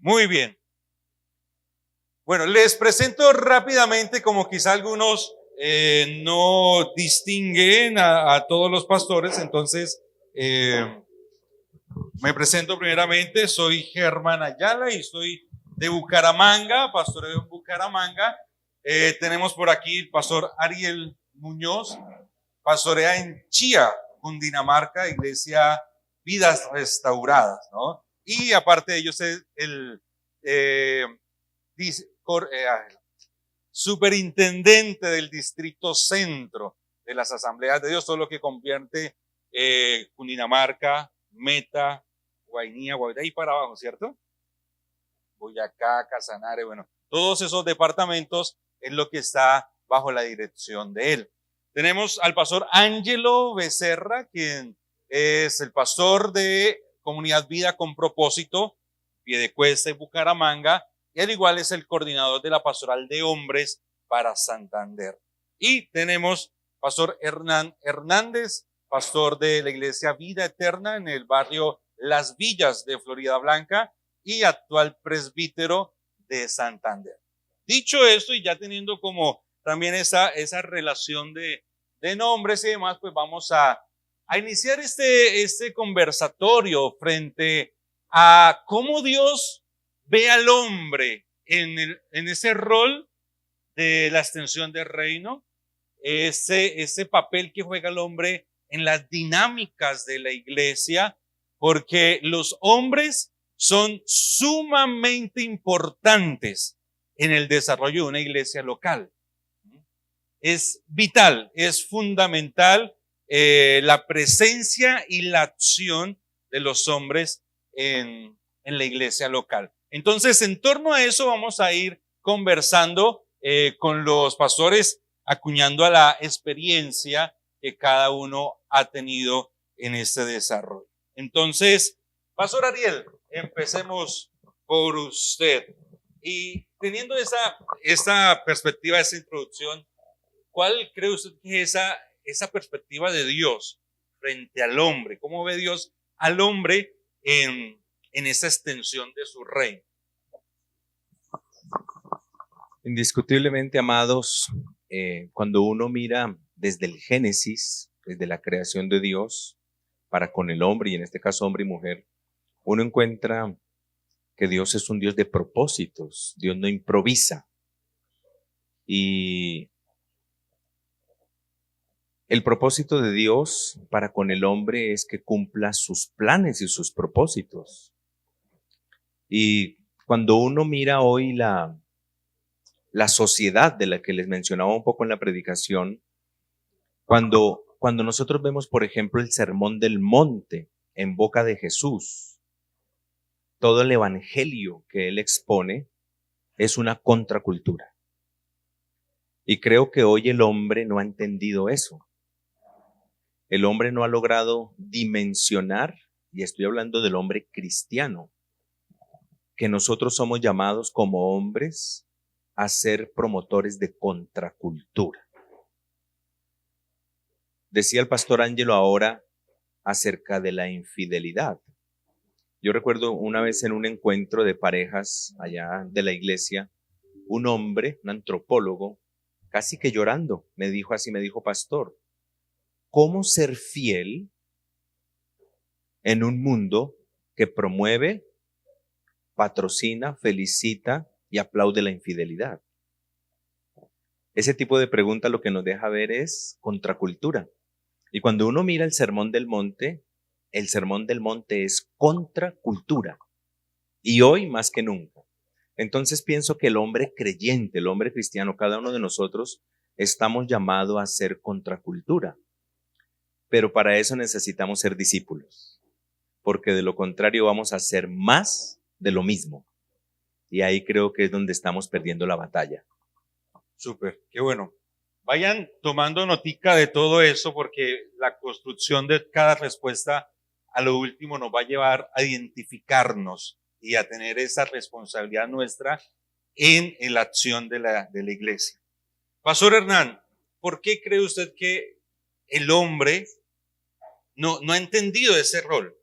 Muy bien. Bueno, les presento rápidamente, como quizá algunos no distinguen a todos los pastores, entonces me presento primeramente. Soy Germán Ayala y soy de Bucaramanga, pastor de Bucaramanga. Tenemos por aquí el pastor Ariel Muñoz, pastorea en Chía, Cundinamarca, Iglesia Vidas Restauradas, ¿no? Y aparte de ellos es el superintendente del Distrito Centro de las Asambleas de Dios, todo lo que convierte Cundinamarca, Meta, Guainía, de ahí para abajo, ¿cierto? Boyacá, Casanare, bueno, todos esos departamentos es lo que está bajo la dirección de él. Tenemos al pastor Ángelo Becerra, quien es el pastor de Comunidad Vida con Propósito, Piedecuesta y Bucaramanga, y al igual es el coordinador de la pastoral de hombres para Santander. Y tenemos pastor Hernán Hernández, pastor de la Iglesia Vida Eterna en el barrio Las Villas de Florida Blanca y actual presbítero de Santander. Dicho esto, y ya teniendo como también esa relación de nombres y demás, pues vamos a iniciar este conversatorio frente a cómo Dios ve al hombre en ese rol de la extensión del reino, ese papel que juega el hombre en las dinámicas de la iglesia, porque los hombres son sumamente importantes en el desarrollo de una iglesia local. Es vital, es fundamental la presencia y la acción de los hombres en la iglesia local. Entonces, en torno a eso vamos a ir conversando con los pastores, acuñando a la experiencia que cada uno ha tenido en este desarrollo. Entonces, pastor Ariel, empecemos por usted. Y teniendo esa perspectiva, esa introducción, ¿cuál cree usted que es esa perspectiva de Dios frente al hombre? ¿Cómo ve Dios al hombre en esa extensión de su reino? Indiscutiblemente, amados, cuando uno mira desde el Génesis, desde la creación de Dios para con el hombre, y en este caso hombre y mujer, uno encuentra que Dios es un Dios de propósitos. Dios no improvisa. Y el propósito de Dios para con el hombre es que cumpla sus planes y sus propósitos. Y cuando uno mira hoy la sociedad de la que les mencionaba un poco en la predicación, cuando nosotros vemos, por ejemplo, el Sermón del Monte en boca de Jesús, todo el evangelio que él expone es una contracultura. Y creo que hoy el hombre no ha entendido eso. El hombre no ha logrado dimensionar, y estoy hablando del hombre cristiano, que nosotros somos llamados como hombres a ser promotores de contracultura. Decía el pastor Ángelo ahora acerca de la infidelidad. Yo recuerdo una vez en un encuentro de parejas allá de la iglesia, un hombre, un antropólogo, casi que llorando, me dijo así, pastor, ¿cómo ser fiel en un mundo que promueve, patrocina, felicita y aplaude la infidelidad? Ese tipo de pregunta lo que nos deja ver es contracultura. Y cuando uno mira el Sermón del Monte es contracultura. Y hoy más que nunca. Entonces pienso que el hombre creyente, el hombre cristiano, cada uno de nosotros estamos llamados a ser contracultura. Pero para eso necesitamos ser discípulos. Porque de lo contrario vamos a hacer más de lo mismo. Y ahí creo que es donde estamos perdiendo la batalla. Súper, qué bueno. Vayan tomando notica de todo eso porque la construcción de cada respuesta a lo último nos va a llevar a identificarnos y a tener esa responsabilidad nuestra en la acción de la iglesia. Pastor Hernán, ¿por qué cree usted que el hombre no ha entendido ese rol?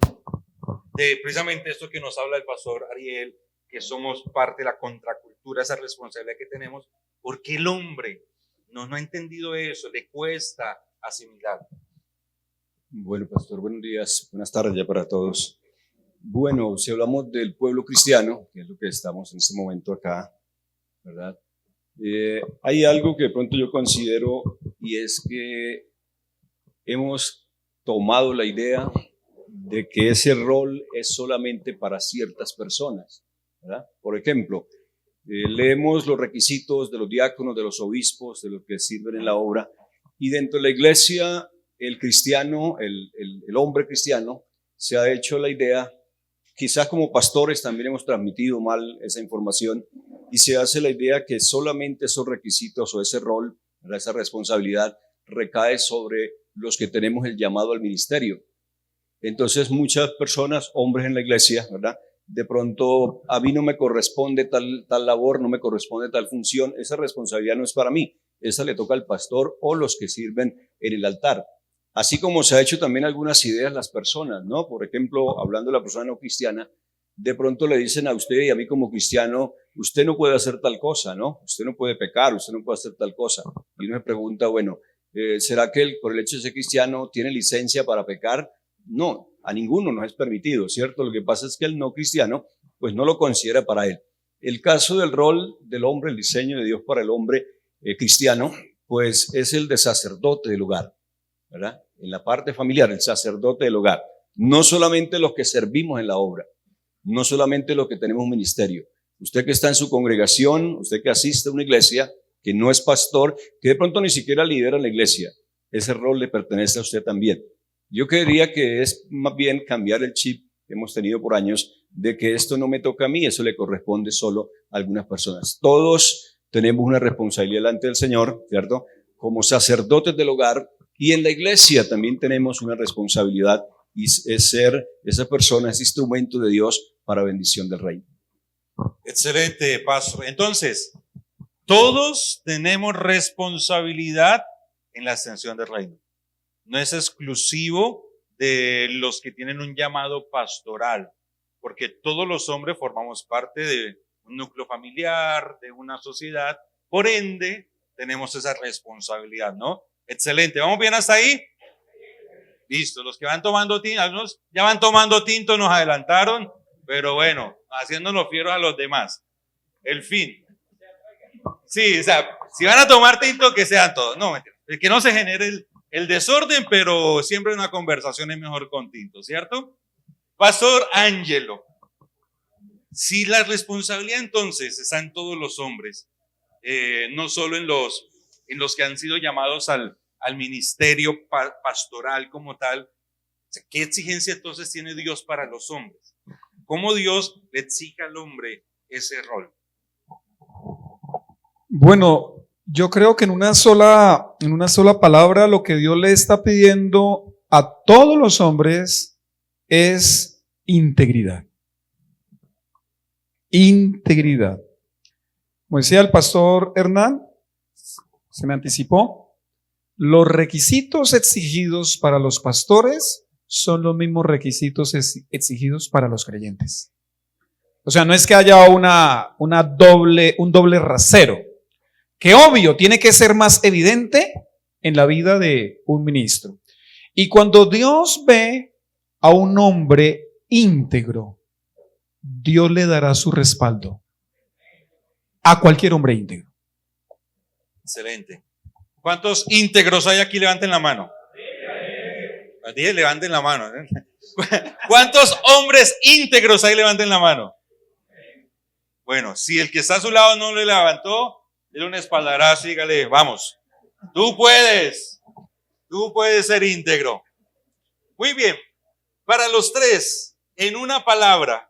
De precisamente esto que nos habla el pastor Ariel, que somos parte de la contracultura, esa responsabilidad que tenemos, ¿por qué el hombre no ha entendido eso? Le cuesta asimilar. Bueno, pastor, buenos días, buenas tardes ya para todos. Bueno, si hablamos del pueblo cristiano, que es lo que estamos en este momento acá, ¿verdad? Hay algo que de pronto yo considero, y es que hemos tomado la idea de que ese rol es solamente para ciertas personas, ¿verdad? Por ejemplo, leemos los requisitos de los diáconos, de los obispos, de los que sirven en la obra, y dentro de la iglesia, el cristiano, el hombre cristiano, se ha hecho la idea, quizás como pastores también hemos transmitido mal esa información, y se hace la idea que solamente esos requisitos o ese rol, ¿verdad?, esa responsabilidad recae sobre los que tenemos el llamado al ministerio. Entonces muchas personas, hombres en la iglesia, ¿verdad?, de pronto a mí no me corresponde tal labor, no me corresponde tal función, esa responsabilidad no es para mí, esa le toca al pastor o los que sirven en el altar. Así como se ha hecho también algunas ideas las personas, ¿no? Por ejemplo, hablando de la persona no cristiana, de pronto le dicen a usted y a mí como cristiano, usted no puede hacer tal cosa, ¿no? Usted no puede pecar, usted no puede hacer tal cosa. Y uno me pregunta, bueno, ¿será que él, por el hecho de ser cristiano, tiene licencia para pecar? No, a ninguno nos es permitido, ¿cierto? Lo que pasa es que el no cristiano, pues no lo considera para él. El caso del rol del hombre, el diseño de Dios para el hombre cristiano, pues es el de sacerdote del hogar, ¿verdad? En la parte familiar, el sacerdote del hogar. No solamente los que servimos en la obra, no solamente los que tenemos un ministerio. Usted que está en su congregación, usted que asiste a una iglesia, que no es pastor, que de pronto ni siquiera lidera la iglesia, ese rol le pertenece a usted también. Yo creería que es más bien cambiar el chip que hemos tenido por años de que esto no me toca a mí, eso le corresponde solo a algunas personas. Todos tenemos una responsabilidad delante del Señor, ¿cierto? Como sacerdotes del hogar, y en la iglesia también tenemos una responsabilidad, y es ser esa persona, ese instrumento de Dios para bendición del reino. Excelente, pastor. Entonces, todos tenemos responsabilidad en la extensión del reino. No es exclusivo de los que tienen un llamado pastoral, porque todos los hombres formamos parte de un núcleo familiar, de una sociedad, por ende, tenemos esa responsabilidad, ¿no? Excelente, ¿vamos bien hasta ahí? Listo, los que van tomando tinto, algunos ya van tomando tinto, nos adelantaron, pero bueno, haciéndonos fieros a los demás. El fin. Sí, o sea, si van a tomar tinto, que sean todos. No, que no se genere el desorden, pero siempre una conversación es mejor con tinto, ¿cierto? Pastor Ángelo, si la responsabilidad entonces está en todos los hombres, no solo en los que han sido llamados al ministerio pastoral como tal, ¿qué exigencia entonces tiene Dios para los hombres? ¿Cómo Dios le exige al hombre ese rol? Bueno, yo creo que en una sola palabra lo que Dios le está pidiendo a todos los hombres es integridad. Integridad. Como decía el pastor Hernán, se me anticipó, los requisitos exigidos para los pastores son los mismos requisitos exigidos para los creyentes. O sea, no es que haya un doble rasero, que obvio tiene que ser más evidente en la vida de un ministro. Y cuando Dios ve a un hombre íntegro, Dios le dará su respaldo a cualquier hombre íntegro. Excelente. ¿Cuántos íntegros hay aquí? Levanten la mano. Dije, levanten la mano. ¿Cuántos hombres íntegros hay? Levanten la mano. Bueno, si el que está a su lado no le levantó, dile un espaldarazo y dígale, vamos, tú puedes ser íntegro. Muy bien, para los tres, en una palabra,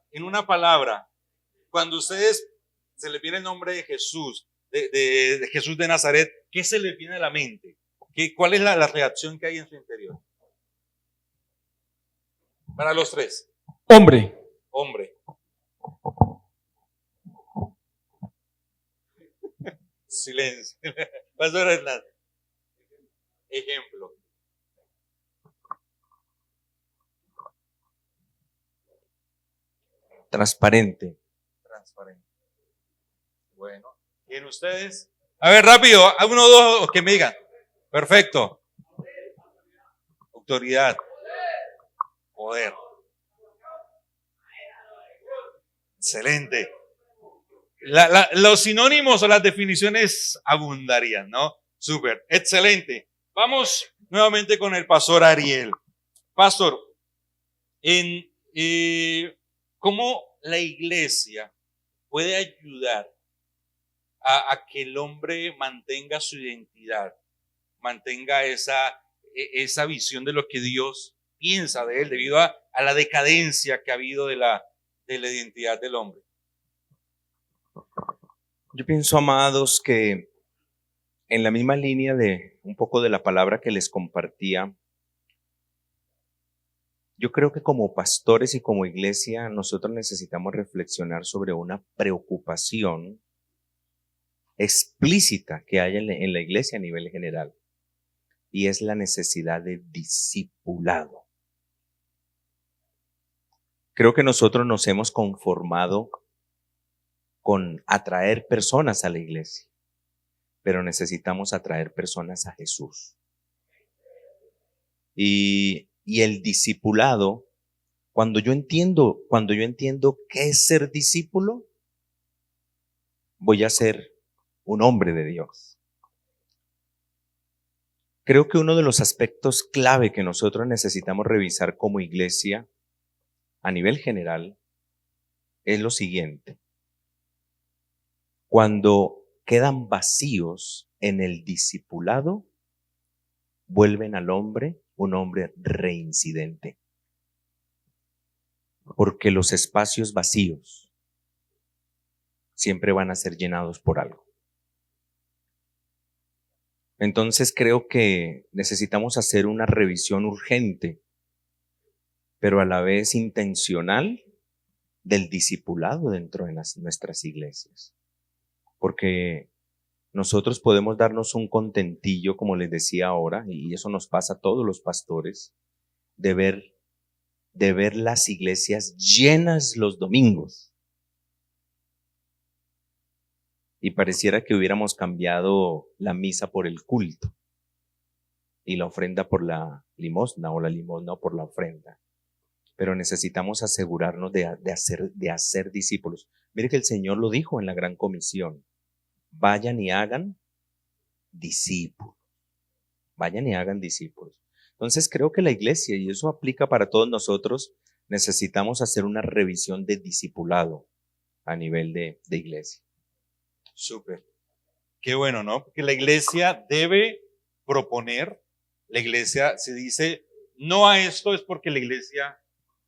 cuando ustedes se les viene el nombre de Jesús, de Jesús de Nazaret, ¿qué se les viene a la mente? ¿Cuál es la reacción que hay en su interior? Para los tres. Hombre. Silencio. Pastor Hernán. Ejemplo. Transparente. ¿Quién ustedes? A ver, rápido, a uno o dos que me digan. Perfecto. Autoridad. Poder. Excelente. Los sinónimos o las definiciones abundarían, ¿no? Súper, excelente. Vamos nuevamente con el pastor Ariel. Pastor, ¿cómo la iglesia puede ayudar a que el hombre mantenga su identidad, mantenga esa visión de lo que Dios piensa de él debido a la decadencia que ha habido de la identidad del hombre? Yo pienso, amados, que en la misma línea de un poco de la palabra que les compartía, yo creo que como pastores y como iglesia nosotros necesitamos reflexionar sobre una preocupación explícita que hay en la iglesia a nivel general, y es la necesidad de discipulado. Creo que nosotros nos hemos conformado con atraer personas a la iglesia, pero necesitamos atraer personas a Jesús. Y el discipulado, cuando yo entiendo qué es ser discípulo, voy a ser un hombre de Dios. Creo que uno de los aspectos clave que nosotros necesitamos revisar como iglesia a nivel general es lo siguiente. Cuando quedan vacíos en el discipulado, vuelven al hombre un hombre reincidente. Porque los espacios vacíos siempre van a ser llenados por algo. Entonces creo que necesitamos hacer una revisión urgente, pero a la vez intencional, del discipulado dentro de nuestras iglesias. Porque nosotros podemos darnos un contentillo, como les decía ahora, y eso nos pasa a todos los pastores, de ver las iglesias llenas los domingos. Y pareciera que hubiéramos cambiado la misa por el culto y la ofrenda por la limosna, o la limosna por la ofrenda. Pero necesitamos asegurarnos de hacer discípulos. Mire que el Señor lo dijo en la Gran Comisión: vayan y hagan discípulos. Vayan y hagan discípulos. Entonces creo que la iglesia, y eso aplica para todos nosotros, necesitamos hacer una revisión de discipulado a nivel de iglesia. Súper. Qué bueno, ¿no? Porque la iglesia debe proponer, la iglesia se dice no a esto, es porque la iglesia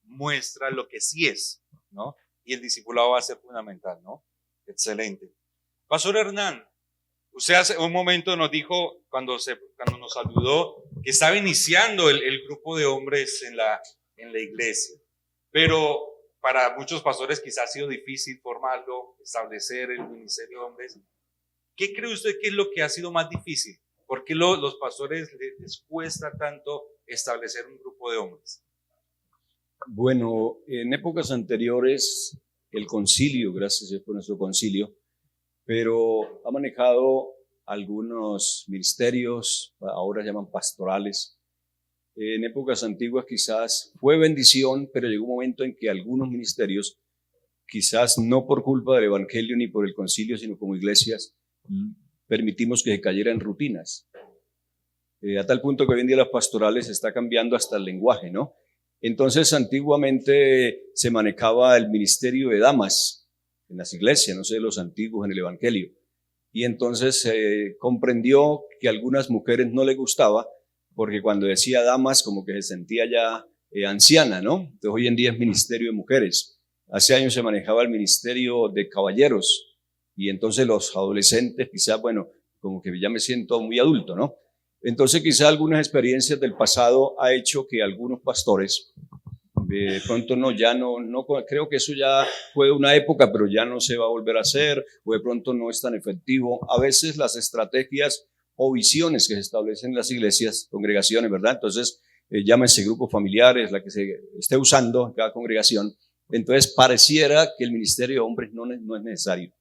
muestra lo que sí es, ¿no? Y el discipulado va a ser fundamental, ¿no? Excelente. Pastor Hernán, usted hace un momento nos dijo, cuando nos saludó, que estaba iniciando el grupo de hombres en la iglesia, pero para muchos pastores quizás ha sido difícil formarlo, establecer el ministerio de hombres. ¿Qué cree usted que es lo que ha sido más difícil? ¿Por qué los pastores les cuesta tanto establecer un grupo de hombres? Bueno, en épocas anteriores, el concilio, gracias a Dios por nuestro concilio, pero ha manejado algunos ministerios, ahora llaman pastorales. En épocas antiguas quizás fue bendición, pero llegó un momento en que algunos ministerios, quizás no por culpa del evangelio ni por el concilio, sino como iglesias, permitimos que se cayera en rutinas. A tal punto que hoy en día las pastorales está cambiando hasta el lenguaje, ¿no? Entonces, antiguamente se manejaba el ministerio de damas en las iglesias, no sé, los antiguos en el evangelio. Y entonces se comprendió que a algunas mujeres no les gustaba, porque cuando decía damas como que se sentía ya anciana, ¿no? Entonces hoy en día es ministerio de mujeres. Hace años se manejaba el ministerio de caballeros, y entonces los adolescentes quizás, bueno, como que ya me siento muy adulto, ¿no? Entonces quizás algunas experiencias del pasado ha hecho que algunos pastores, de pronto no, creo que eso ya fue una época, pero ya no se va a volver a hacer, o de pronto no es tan efectivo. A veces las estrategias o visiones que se establecen en las iglesias, congregaciones, ¿verdad? Entonces, llámense grupos familiares, la que se esté usando en cada congregación. Entonces, pareciera que el ministerio de hombres no es necesario.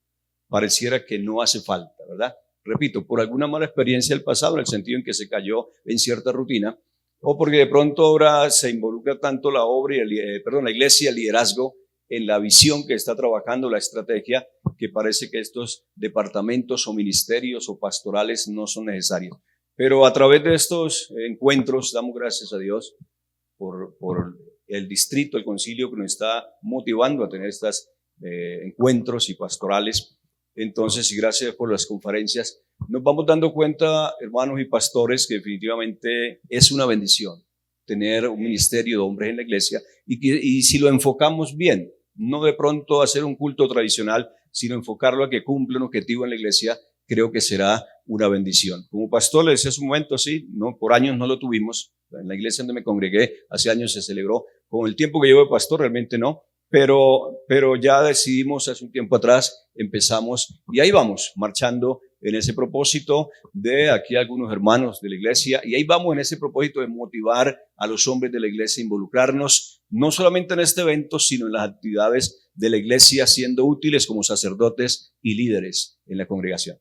pareciera que no hace falta, ¿verdad? Repito, por alguna mala experiencia del pasado, en el sentido en que se cayó en cierta rutina, o porque de pronto ahora se involucra tanto la obra y la iglesia, el liderazgo, en la visión que está trabajando, la estrategia, que parece que estos departamentos o ministerios o pastorales no son necesarios. Pero a través de estos encuentros damos gracias a Dios por el distrito, el concilio que nos está motivando a tener estos encuentros y pastorales. Entonces, y gracias por las conferencias, nos vamos dando cuenta, hermanos y pastores, que definitivamente es una bendición tener un ministerio de hombres en la iglesia y si lo enfocamos bien, no de pronto hacer un culto tradicional, sino enfocarlo a que cumpla un objetivo en la iglesia, creo que será una bendición. Como pastor, le decía hace un momento, sí, no, por años no lo tuvimos. En la iglesia donde me congregué, hace años se celebró. Con el tiempo que llevo de pastor, realmente no. Pero ya decidimos hace un tiempo atrás, empezamos y ahí vamos, marchando en ese propósito de aquí algunos hermanos de la iglesia y ahí vamos en ese propósito de motivar a los hombres de la iglesia a involucrarnos, no solamente en este evento, sino en las actividades de la iglesia, siendo útiles como sacerdotes y líderes en la congregación.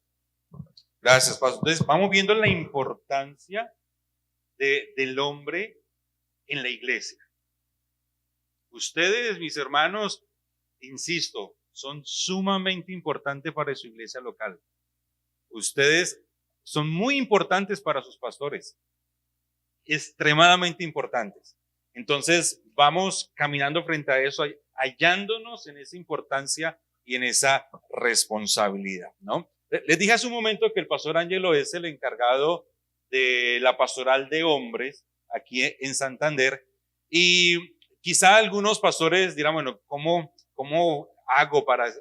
Gracias, pastor. Entonces, vamos viendo la importancia del hombre en la iglesia. Ustedes, mis hermanos, insisto, son sumamente importantes para su iglesia local. Ustedes son muy importantes para sus pastores, extremadamente importantes. Entonces, vamos caminando frente a eso, hallándonos en esa importancia y en esa responsabilidad, ¿no? Les dije hace un momento que el pastor Ángelo es el encargado de la pastoral de hombres aquí en Santander y quizá algunos pastores dirán, bueno, ¿cómo hago para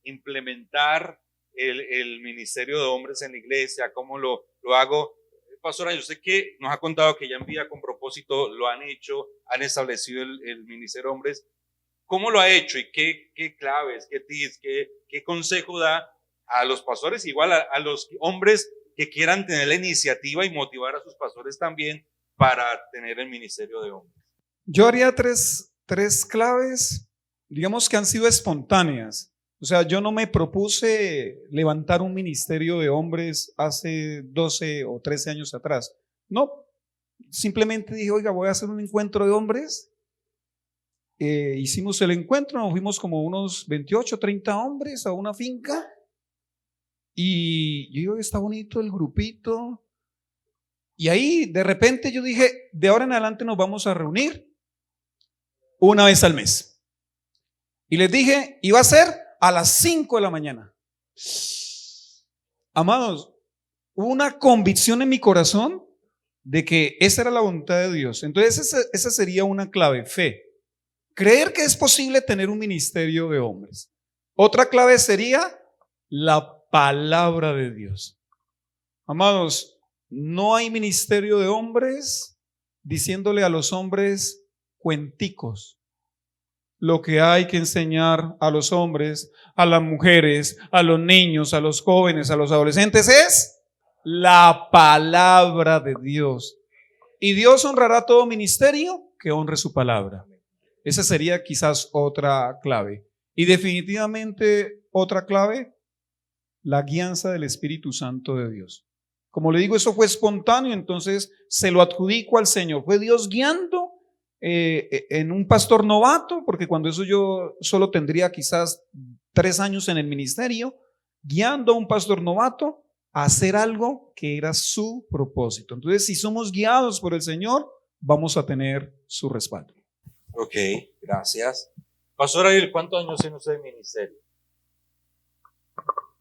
implementar el ministerio de hombres en la iglesia? ¿Cómo lo hago? Pastor Ángel, usted que nos ha contado que ya en Vida con Propósito lo han hecho, han establecido el ministerio de hombres. ¿Cómo lo ha hecho y qué claves, qué tips, qué consejo da a los pastores, igual a los hombres que quieran tener la iniciativa y motivar a sus pastores también para tener el ministerio de hombres? Yo haría tres claves, digamos que han sido espontáneas. O sea, yo no me propuse levantar un ministerio de hombres hace 12 o 13 años atrás. No, simplemente dije, oiga, voy a hacer un encuentro de hombres. Hicimos el encuentro, nos fuimos como unos 28, 30 hombres a una finca. Y yo digo, está bonito el grupito. Y ahí de repente yo dije, de ahora en adelante nos vamos a reunir una vez al mes. Y les dije, iba a ser a las 5 de la mañana. Amados, hubo una convicción en mi corazón de que esa era la voluntad de Dios. Entonces esa sería una clave, fe. Creer que es posible tener un ministerio de hombres. Otra clave sería la palabra de Dios. Amados, no hay ministerio de hombres diciéndole a los hombres cuenticos. Lo que hay que enseñar a los hombres, a las mujeres, a los niños, a los jóvenes, a los adolescentes es la palabra de Dios. Y Dios honrará todo ministerio que honre su palabra. Esa sería quizás otra clave. Y definitivamente otra clave, la guianza del Espíritu Santo de Dios. Como le digo, eso fue espontáneo, entonces se lo adjudico al Señor. Fue Dios guiando en un pastor novato, porque cuando eso yo solo tendría quizás 3 años en el ministerio, guiando a un pastor novato a hacer algo que era su propósito. Entonces, si somos guiados por el Señor, vamos a tener su respaldo. Ok, gracias. Pastor Ariel, ¿cuántos años tiene usted de ministerio?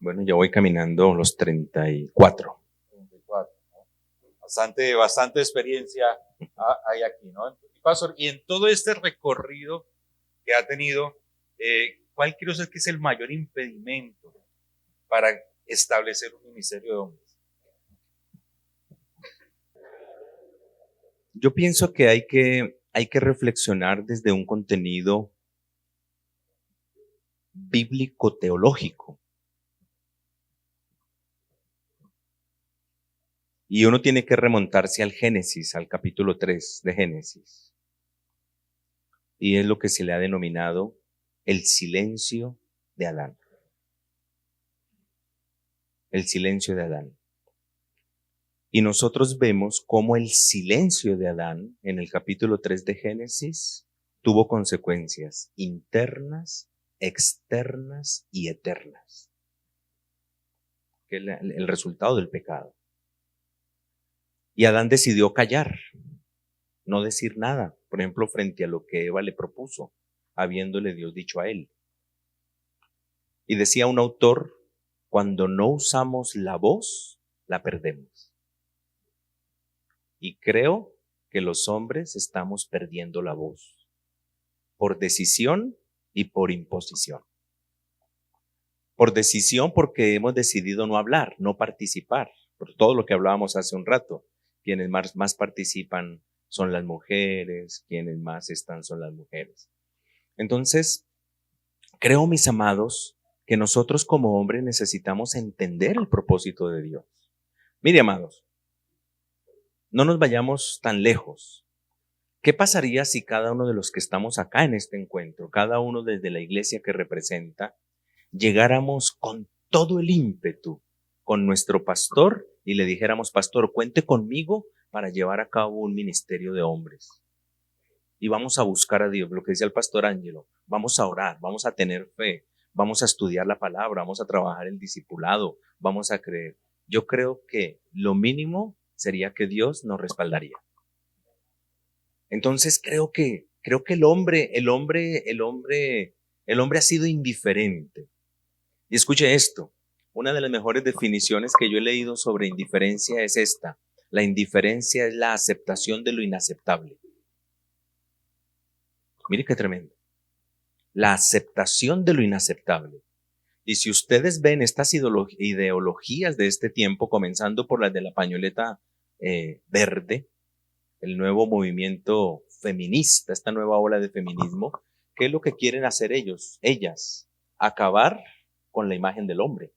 Bueno, ya voy caminando los 34. 34, ¿no? Bastante experiencia hay aquí, ¿no? Pastor, y en todo este recorrido que ha tenido, ¿cuál creo ser que es el mayor impedimento para establecer un ministerio de hombres? Yo pienso que hay que reflexionar desde un contenido bíblico-teológico. Y uno tiene que remontarse al Génesis, al capítulo 3 de Génesis. Y es lo que se le ha denominado el silencio de Adán. el silencio de Adán. Y nosotros vemos cómo el silencio de Adán en el capítulo 3 de Génesis tuvo consecuencias internas, externas y eternas, que es el resultado del pecado. Y Adán decidió callar, no decir nada, por ejemplo, frente a lo que Eva le propuso, habiéndole Dios dicho a él. Y decía un autor, cuando no usamos la voz, la perdemos. Y creo que los hombres estamos perdiendo la voz, por decisión y por imposición. Por decisión porque hemos decidido no hablar, no participar, por todo lo que hablábamos hace un rato. Quienes más participan son las mujeres, quienes más están son las mujeres. Entonces, creo, mis amados, que nosotros como hombres necesitamos entender el propósito de Dios. Mire, amados, no nos vayamos tan lejos. ¿Qué pasaría si cada uno de los que estamos acá en este encuentro, cada uno desde la iglesia que representa, llegáramos con todo el ímpetu con nuestro pastor y le dijéramos, pastor, cuente conmigo para llevar a cabo un ministerio de hombres? Y vamos a buscar a Dios, lo que decía el pastor Ángelo, vamos a orar, vamos a tener fe, vamos a estudiar la palabra, vamos a trabajar el discipulado, vamos a creer. Yo creo que lo mínimo sería que Dios nos respaldaría. Entonces creo que el hombre ha sido indiferente. Y escuche esto, una de las mejores definiciones que yo he leído sobre indiferencia es esta: la indiferencia es la aceptación de lo inaceptable. Mire qué tremendo. La aceptación de lo inaceptable. Y si ustedes ven estas ideologías de este tiempo, comenzando por las de la pañoleta verde, el nuevo movimiento feminista, esta nueva ola de feminismo, ¿qué es lo que quieren hacer ellas? Acabar con la imagen del hombre,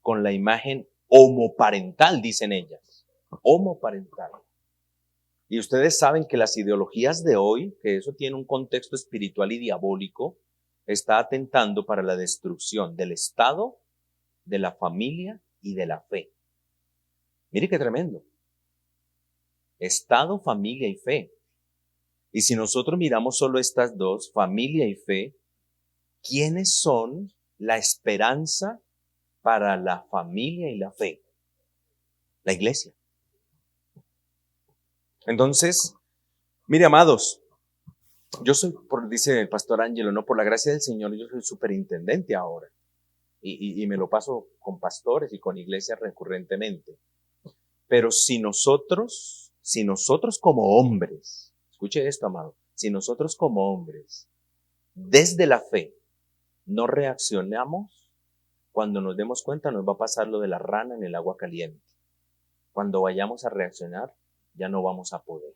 con la imagen homoparental, dicen ellas, homoparental. Y ustedes saben que las ideologías de hoy, que eso tiene un contexto espiritual y diabólico, está atentando para la destrucción del Estado, de la familia y de la fe. Mire qué tremendo. Estado, familia y fe. Y si nosotros miramos solo estas dos, familia y fe, ¿quiénes son la esperanza para la familia y la fe? La iglesia. Entonces, mire, amados, yo soy, dice el pastor Ángelo, no, por la gracia del Señor, yo soy superintendente ahora. Y me lo paso con pastores y con iglesias recurrentemente. Pero si nosotros como hombres, escuche esto, amado, si nosotros como hombres, desde la fe, no reaccionamos, cuando nos demos cuenta nos va a pasar lo de la rana en el agua caliente. Cuando vayamos a reaccionar, ya no vamos a poder.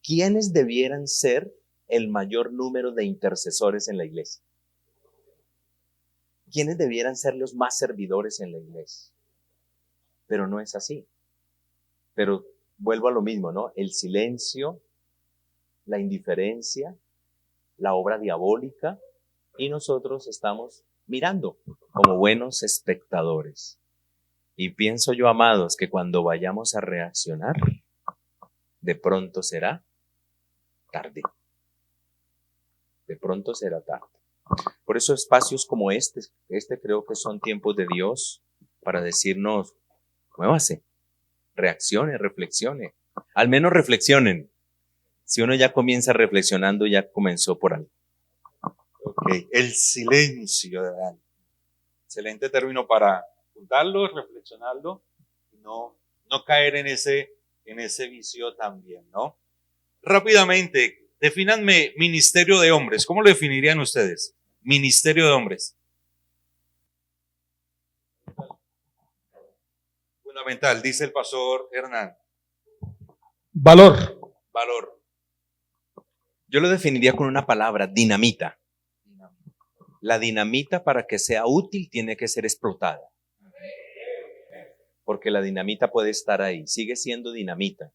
¿Quiénes debieran ser el mayor número de intercesores en la iglesia? ¿Quiénes debieran ser los más servidores en la iglesia? Pero no es así. Pero vuelvo a lo mismo, ¿no? El silencio, la indiferencia, la obra diabólica, y nosotros estamos mirando como buenos espectadores. Y pienso yo, amados, que cuando vayamos a reaccionar, de pronto será tarde. De pronto será tarde. Por eso espacios como este creo que son tiempos de Dios para decirnos, muévase, reaccione, reflexione. Al menos reflexionen. Si uno ya comienza reflexionando, ya comenzó por algo. Okay. El silencio de Adán. Excelente término para juntarlo, reflexionarlo y no caer en ese vicio también, ¿no? Rápidamente, defínanme ministerio de hombres. ¿Cómo lo definirían ustedes? Ministerio de hombres. Fundamental, dice el pastor Hernán. Valor. Valor. Yo lo definiría con una palabra: dinamita. La dinamita, para que sea útil, tiene que ser explotada. Porque la dinamita puede estar ahí, sigue siendo dinamita,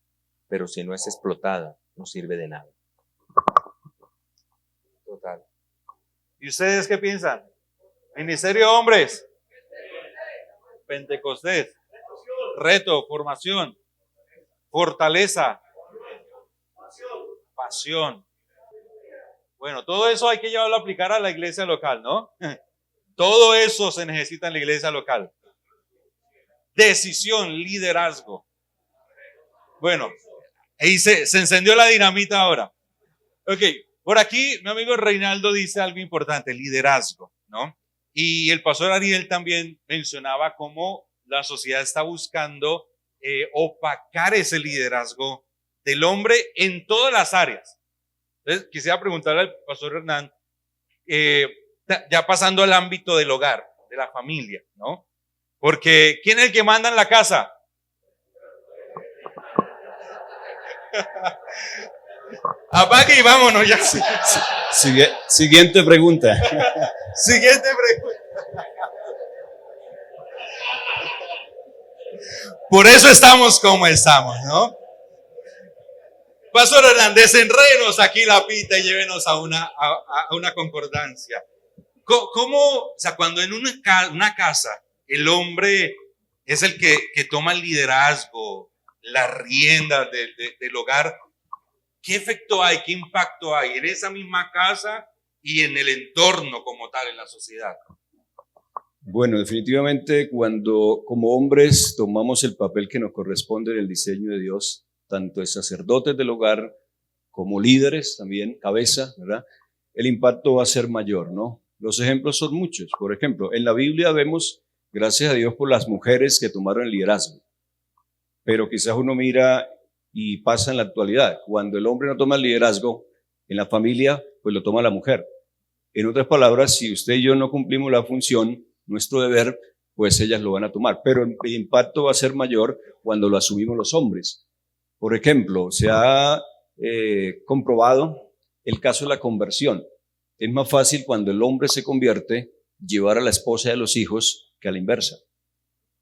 pero si no es explotada, no sirve de nada. Total. ¿Y ustedes qué piensan? Ministerio de hombres. Pentecostés. Reto, formación, fortaleza, pasión. Bueno, todo eso hay que llevarlo a aplicar a la iglesia local, ¿no? Todo eso se necesita en la iglesia local. Decisión, liderazgo. Bueno, ahí se encendió la dinamita ahora. Ok, por aquí mi amigo Reinaldo dice algo importante, liderazgo, ¿no? Y el pastor Ariel también mencionaba cómo la sociedad está buscando opacar ese liderazgo del hombre en todas las áreas. Entonces, quisiera preguntarle al pastor Hernán, ya pasando al ámbito del hogar, de la familia, ¿no? Porque ¿quién es el que manda en la casa? Apague y vámonos ya. Siguiente pregunta. Siguiente pregunta. Por eso estamos como estamos, ¿no? Pastor Hernández, desenrédenos aquí la pita y llévenos a una concordancia. ¿Cómo, o sea, cuando en una casa el hombre es el que toma el liderazgo, las riendas del hogar, ¿qué efecto hay, qué impacto hay en esa misma casa y en el entorno como tal, en la sociedad? Bueno, definitivamente cuando como hombres tomamos el papel que nos corresponde en el diseño de Dios, tanto de sacerdotes del hogar como líderes también, cabeza, ¿verdad? El impacto va a ser mayor, ¿no? Los ejemplos son muchos. Por ejemplo, en la Biblia vemos, gracias a Dios por las mujeres que tomaron el liderazgo, pero quizás uno mira y pasa en la actualidad. Cuando el hombre no toma el liderazgo en la familia, pues lo toma la mujer. En otras palabras, si usted y yo no cumplimos la función, nuestro deber, pues ellas lo van a tomar. Pero el impacto va a ser mayor cuando lo asumimos los hombres. Por ejemplo, se ha comprobado el caso de la conversión. Es más fácil cuando el hombre se convierte llevar a la esposa y a los hijos que a la inversa.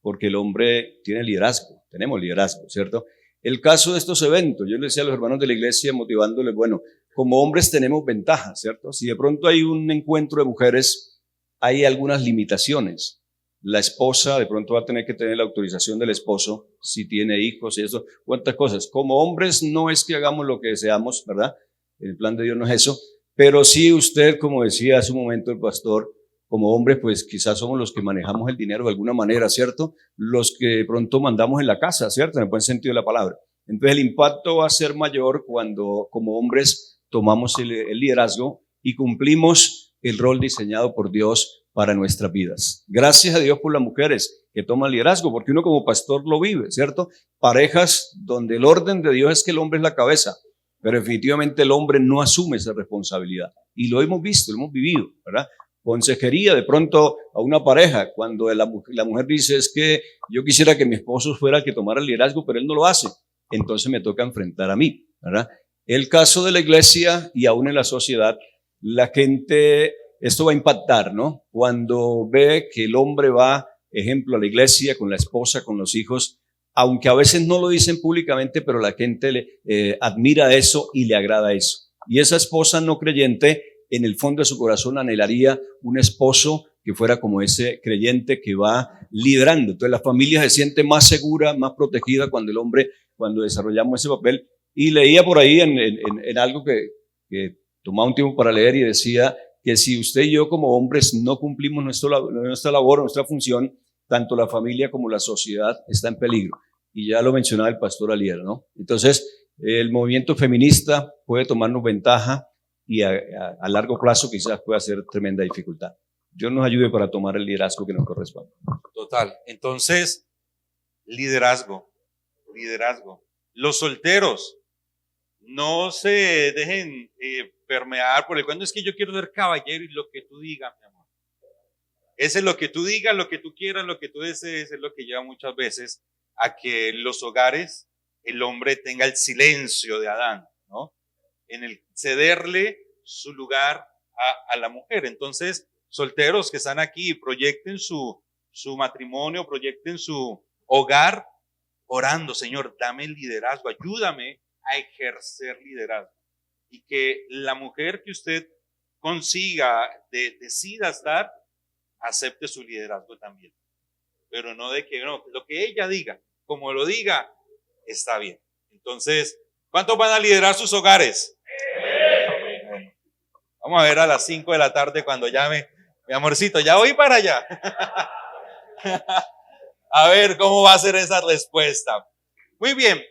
Porque el hombre tiene liderazgo, tenemos liderazgo, ¿cierto? El caso de estos eventos, yo le decía a los hermanos de la iglesia motivándoles, bueno, como hombres tenemos ventajas, ¿cierto? Si de pronto hay un encuentro de mujeres, hay algunas limitaciones. La esposa de pronto va a tener que tener la autorización del esposo, si tiene hijos y eso, cuántas cosas. Como hombres no es que hagamos lo que deseamos, ¿verdad? El plan de Dios no es eso, pero sí usted, como decía hace un momento el pastor, como hombres, pues quizás somos los que manejamos el dinero de alguna manera, ¿cierto? Los que de pronto mandamos en la casa, ¿cierto? En el buen sentido de la palabra. Entonces el impacto va a ser mayor cuando como hombres tomamos el liderazgo y cumplimos el rol diseñado por Dios para nuestras vidas. Gracias a Dios por las mujeres que toman liderazgo, porque uno como pastor lo vive, ¿cierto? Parejas donde el orden de Dios es que el hombre es la cabeza, pero definitivamente el hombre no asume esa responsabilidad. Y lo hemos visto, lo hemos vivido, ¿verdad? Consejería de pronto a una pareja, cuando la mujer dice es que yo quisiera que mi esposo fuera el que tomara el liderazgo, pero él no lo hace, entonces me toca enfrentar a mí, ¿verdad? El caso de la iglesia y aún en la sociedad, la gente, esto va a impactar, ¿no? Cuando ve que el hombre va, ejemplo, a la iglesia con la esposa, con los hijos, aunque a veces no lo dicen públicamente, pero la gente le admira eso y le agrada eso. Y esa esposa no creyente, en el fondo de su corazón anhelaría un esposo que fuera como ese creyente que va liderando. Entonces la familia se siente más segura, más protegida cuando desarrollamos ese papel. Y leía por ahí en algo que tomaba un tiempo para leer y decía que si usted y yo como hombres no cumplimos nuestra labor, nuestra función, tanto la familia como la sociedad está en peligro. Y ya lo mencionaba el pastor Alier, ¿no? Entonces, el movimiento feminista puede tomarnos ventaja y a largo plazo quizás pueda ser tremenda dificultad. Dios nos ayude para tomar el liderazgo que nos corresponde. Total. Entonces, liderazgo. Los solteros, no se dejen permear por el cuento, es que yo quiero ser caballero y lo que tú digas, mi amor. Ese es lo que tú digas, lo que tú quieras, lo que tú desees, es lo que lleva muchas veces a que en los hogares el hombre tenga el silencio de Adán, ¿no? En el cederle su lugar a la mujer. Entonces, solteros que están aquí, proyecten su matrimonio, proyecten su hogar, orando, Señor, dame el liderazgo, ayúdame a ejercer liderazgo. Y que la mujer que usted consiga, decida estar, acepte su liderazgo también. Pero no de que no, lo que ella diga, como lo diga, está bien. Entonces, ¿cuántos van a liderar sus hogares? Bueno, vamos a ver a las 5 de la tarde cuando llame, mi amorcito, ya voy para allá. A ver cómo va a ser esa respuesta. Muy bien.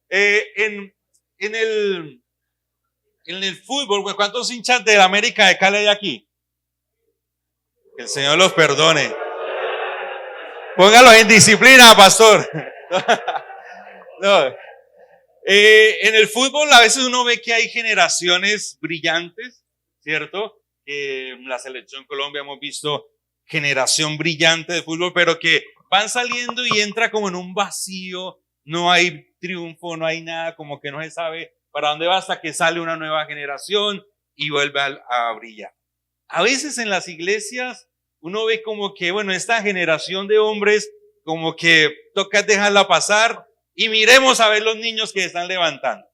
En el fútbol, ¿cuántos hinchas de la América de Cali hay aquí? Que el Señor los perdone. Póngalo en disciplina, pastor. No. En el fútbol a veces uno ve que hay generaciones brillantes, ¿cierto? En la selección Colombia hemos visto generación brillante de fútbol, pero que van saliendo y entra como en un vacío, no hay triunfo, no hay nada, como que no se sabe para dónde va hasta que sale una nueva generación y vuelve a brillar. A veces en las iglesias uno ve como que, bueno, esta generación de hombres como que toca dejarla pasar y miremos a ver los niños que están levantando.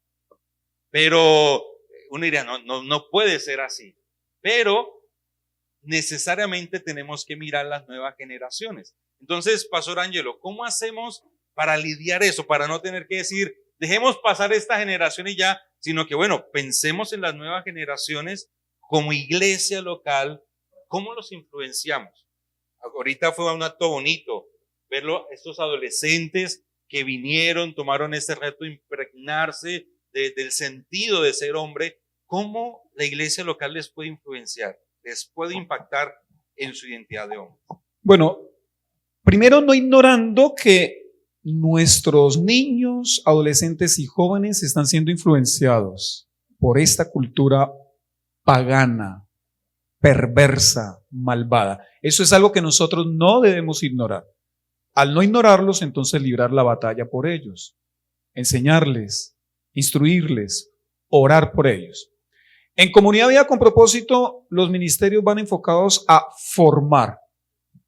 Pero uno diría, no puede ser así. Pero necesariamente tenemos que mirar las nuevas generaciones. Entonces, Pastor Ángelo, ¿cómo hacemos para lidiar eso? Para no tener que decir, dejemos pasar esta generación y ya, sino que bueno, pensemos en las nuevas generaciones como iglesia local, ¿cómo los influenciamos? Ahorita fue un acto bonito verlo, estos adolescentes que vinieron, tomaron este reto de impregnarse del sentido de ser hombre. ¿Cómo la iglesia local les puede influenciar? Les puede impactar en su identidad de hombre. Bueno, primero no ignorando que nuestros niños, adolescentes y jóvenes están siendo influenciados por esta cultura pagana, perversa, malvada. Eso es algo que nosotros no debemos ignorar. Al no ignorarlos, entonces librar la batalla por ellos, enseñarles, instruirles, orar por ellos. En Comunidad Vida con Propósito, los ministerios van enfocados a formar.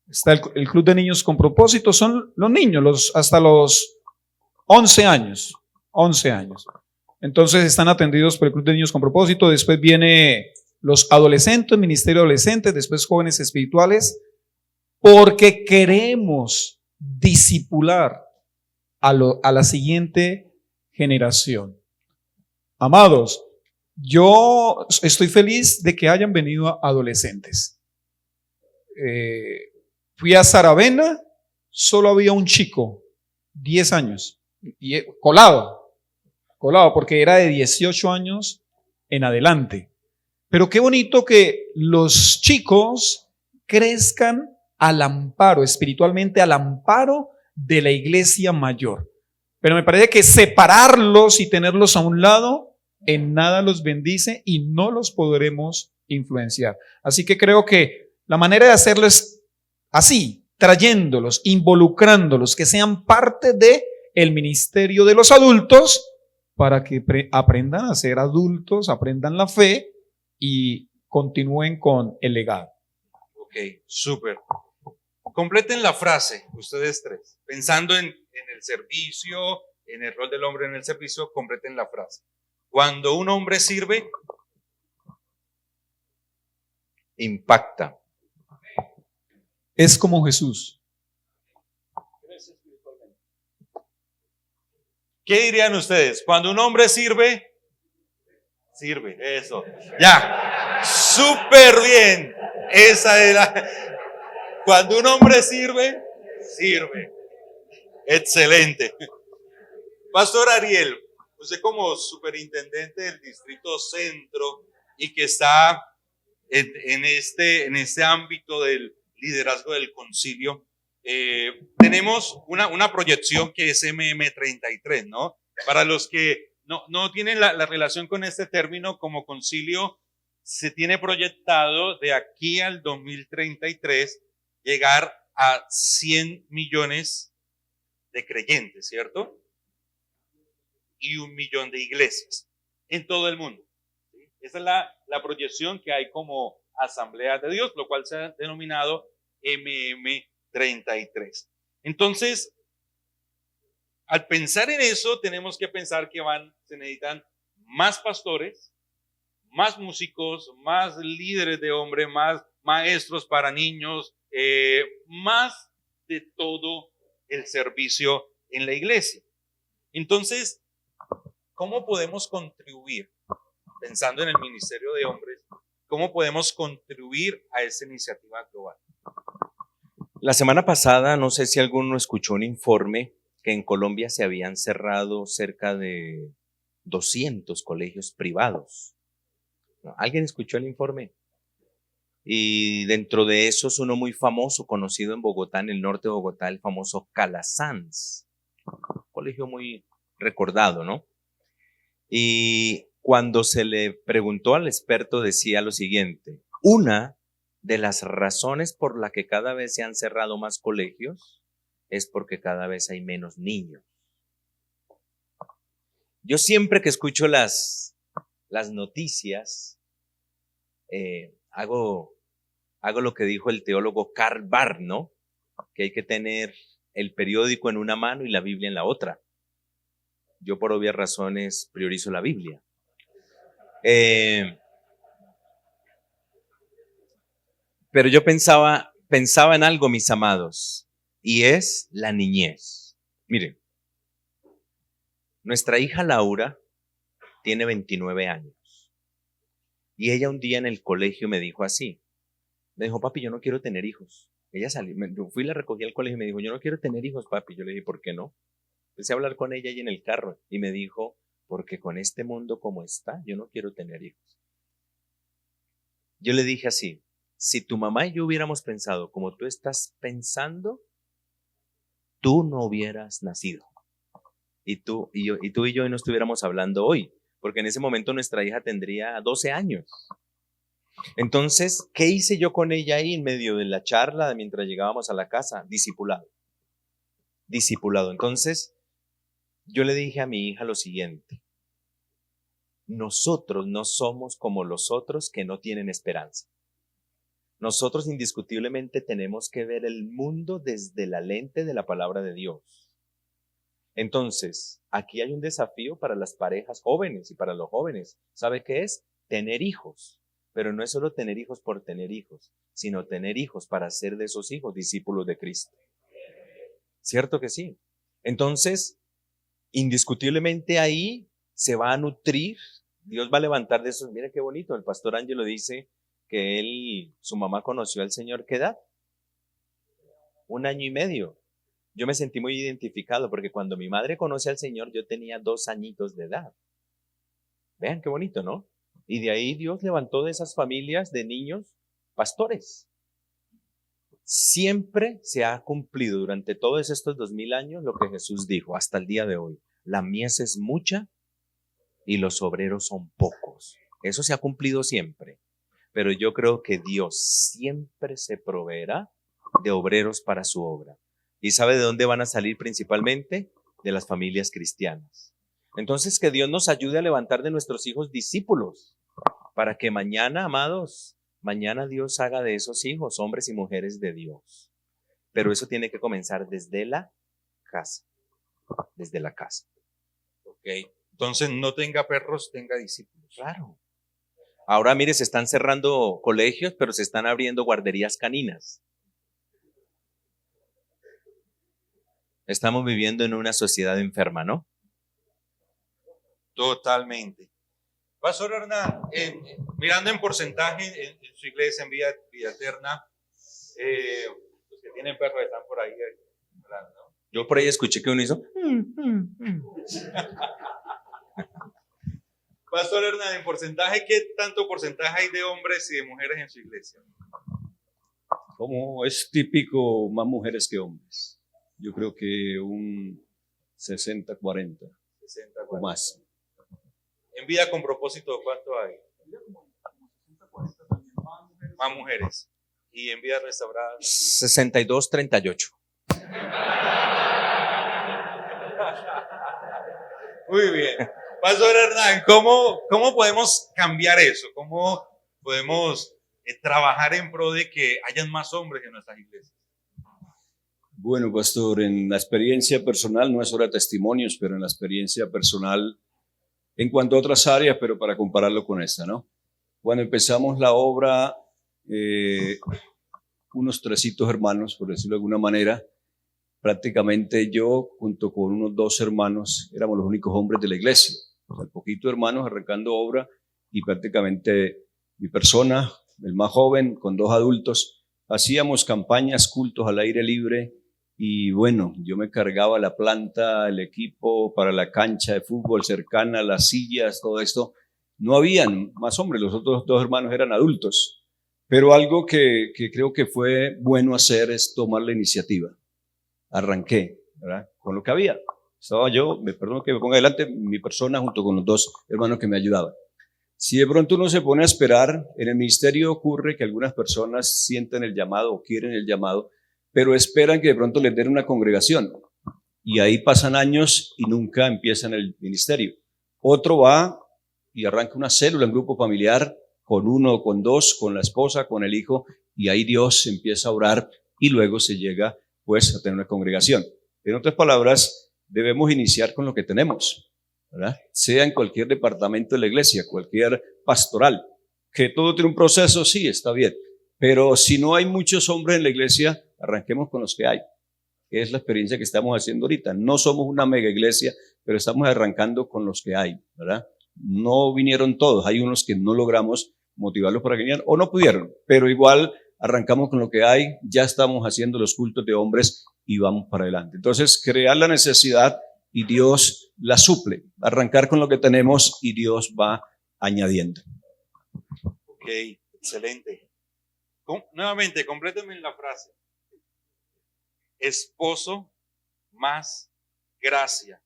Está el Club de Niños con Propósito, son los niños, hasta los 11 años. 11 años. Entonces están atendidos por el Club de Niños con Propósito. Después viene los adolescentes, Ministerio de Adolescentes, después jóvenes espirituales, porque queremos discipular a la siguiente generación. Amados, yo estoy feliz de que hayan venido adolescentes. Fui a Saravena, solo había un chico, 10 años, y colado, porque era de 18 años en adelante. Pero qué bonito que los chicos crezcan al amparo, espiritualmente al amparo de la iglesia mayor. Pero me parece que separarlos y tenerlos a un lado en nada los bendice y no los podremos influenciar. Así que creo que la manera de hacerlo es así, trayéndolos, involucrándolos, que sean parte de el ministerio de los adultos para que aprendan a ser adultos, aprendan la fe y continúen con el legado. Ok, súper. Completen la frase, ustedes tres. Pensando en el servicio, en el rol del hombre en el servicio, completen la frase. Cuando un hombre sirve, impacta. Es como Jesús. ¿Qué dirían ustedes? Cuando un hombre sirve, eso. Ya, súper bien. Esa es la... Cuando un hombre sirve. Excelente. Pastor Ariel, usted como superintendente del Distrito Centro y que está en este ámbito del liderazgo del concilio, tenemos una proyección que es MM33, ¿no? Para los que no tienen la relación con este término, como concilio, se tiene proyectado de aquí al 2033 llegar a 100 millones de creyentes, ¿cierto? Y 1 millón de iglesias en todo el mundo. ¿Sí? Esa es la proyección que hay como Asamblea de Dios, lo cual se ha denominado MM33. Entonces, al pensar en eso, tenemos que pensar que se necesitan más pastores, más músicos, más líderes de hombres, más maestros para niños, más de todo el servicio en la iglesia. Entonces, ¿cómo podemos contribuir, pensando en el ministerio de hombres, cómo podemos contribuir a esa iniciativa global? La semana pasada, no sé si alguno escuchó un informe que en Colombia se habían cerrado cerca de 200 colegios privados. ¿Alguien escuchó el informe? Y dentro de esos uno muy famoso, conocido en Bogotá, en el norte de Bogotá, el famoso Calasanz. Colegio muy recordado, ¿no? Y cuando se le preguntó al experto decía lo siguiente: una de las razones por la que cada vez se han cerrado más colegios es porque cada vez hay menos niños. Yo siempre que escucho las noticias, hago lo que dijo el teólogo Karl Barth, ¿no? Que hay que tener el periódico en una mano y la Biblia en la otra. Yo por obvias razones priorizo la Biblia. Pero yo pensaba en algo, mis amados, y es la niñez. Miren, nuestra hija Laura tiene 29 años y ella un día en el colegio me dijo así, me dijo: papi, yo no quiero tener hijos. Ella salió, yo fui y la recogí al colegio y me dijo: yo no quiero tener hijos, papi. Yo le dije: ¿por qué no? Empecé a hablar con ella ahí en el carro y me dijo: porque con este mundo como está, yo no quiero tener hijos. Yo le dije así: si tu mamá y yo hubiéramos pensado como tú estás pensando, tú no hubieras nacido. Y tú y yo no estuviéramos hablando hoy, porque en ese momento nuestra hija tendría 12 años. Entonces, ¿qué hice yo con ella ahí en medio de la charla mientras llegábamos a la casa? Discipulado. Entonces, yo le dije a mi hija lo siguiente: nosotros no somos como los otros que no tienen esperanza. Nosotros indiscutiblemente tenemos que ver el mundo desde la lente de la palabra de Dios. Entonces, aquí hay un desafío para las parejas jóvenes y para los jóvenes. ¿Sabe qué es? Tener hijos. Pero no es solo tener hijos por tener hijos, sino tener hijos para hacer de esos hijos discípulos de Cristo. ¿Cierto que sí? Entonces, indiscutiblemente ahí se va a nutrir, Dios va a levantar de esos. Mira qué bonito, el pastor Ángelo dice que su mamá conoció al Señor, ¿qué edad? 1 año y medio. Yo me sentí muy identificado porque cuando mi madre conoce al Señor yo tenía 2 añitos de edad. Vean qué bonito, ¿no? Y de ahí Dios levantó de esas familias de niños pastores. Siempre se ha cumplido durante todos estos 2000 años lo que Jesús dijo hasta el día de hoy: la mies es mucha y los obreros son pocos. Eso se ha cumplido siempre. Pero yo creo que Dios siempre se proveerá de obreros para su obra. ¿Y sabe de dónde van a salir principalmente? De las familias cristianas. Entonces, que Dios nos ayude a levantar de nuestros hijos discípulos, para que mañana, amados, mañana Dios haga de esos hijos hombres y mujeres de Dios. Pero eso tiene que comenzar desde la casa. Desde la casa. Ok, entonces no tenga perros, tenga discípulos. Claro. Ahora, mire, se están cerrando colegios, pero se están abriendo guarderías caninas. Estamos viviendo en una sociedad enferma, ¿no? Totalmente. Pastor Hernán, mirando en porcentaje en su iglesia en Vida Eterna, los que tienen perros están por ahí hablando, ¿no? Yo por ahí escuché que uno hizo. Pastor Hernán, en porcentaje, ¿qué tanto porcentaje hay de hombres y de mujeres en su iglesia? Como es típico, más mujeres que hombres. Yo creo que un 60-40 o más. En Vida con Propósito, ¿cuánto hay? Más mujeres. ¿Y en Vida Restaurada? 62-38. Muy bien. Pastor Hernán, ¿cómo podemos cambiar eso? ¿Cómo podemos trabajar en pro de que hayan más hombres en nuestras iglesias? Bueno, pastor, en la experiencia personal, no es hora de testimonios, pero en la experiencia personal, en cuanto a otras áreas, pero para compararlo con esta, ¿no? Cuando empezamos la obra, unos 300 hermanos, por decirlo de alguna manera, prácticamente yo, junto con unos 2 hermanos, éramos los únicos hombres de la iglesia. O sea, poquito hermanos arrancando obra y prácticamente mi persona, el más joven, con 2 adultos, hacíamos campañas, cultos al aire libre y bueno, yo me cargaba la planta, el equipo para la cancha de fútbol cercana, las sillas, todo esto. No habían más hombres, los otros 2 hermanos eran adultos, pero algo que creo que fue bueno hacer es tomar la iniciativa. Arranqué, ¿verdad? Con lo que había. Estaba yo, me perdono que me ponga adelante, mi persona junto con los 2 hermanos que me ayudaban. Si de pronto uno se pone a esperar, en el ministerio ocurre que algunas personas sienten el llamado o quieren el llamado, pero esperan que de pronto les den una congregación. Y ahí pasan años y nunca empiezan el ministerio. Otro va y arranca una célula, un grupo familiar, con 1, con 2, con la esposa, con el hijo, y ahí Dios empieza a orar y luego se llega pues a tener una congregación. En otras palabras, debemos iniciar con lo que tenemos, ¿verdad? Sea en cualquier departamento de la iglesia, cualquier pastoral, que todo tiene un proceso, sí, está bien, pero si no hay muchos hombres en la iglesia, arranquemos con los que hay, que es la experiencia que estamos haciendo ahorita. No somos una mega iglesia, pero estamos arrancando con los que hay, ¿verdad? No vinieron todos, hay unos que no logramos motivarlos para que vinieran o no pudieron, pero igual arrancamos con lo que hay, ya estamos haciendo los cultos de hombres y vamos para adelante. Entonces, crear la necesidad y Dios la suple, arrancar con lo que tenemos y Dios va añadiendo. Ok, excelente. Nuevamente, complétame la frase. Esposo más gracia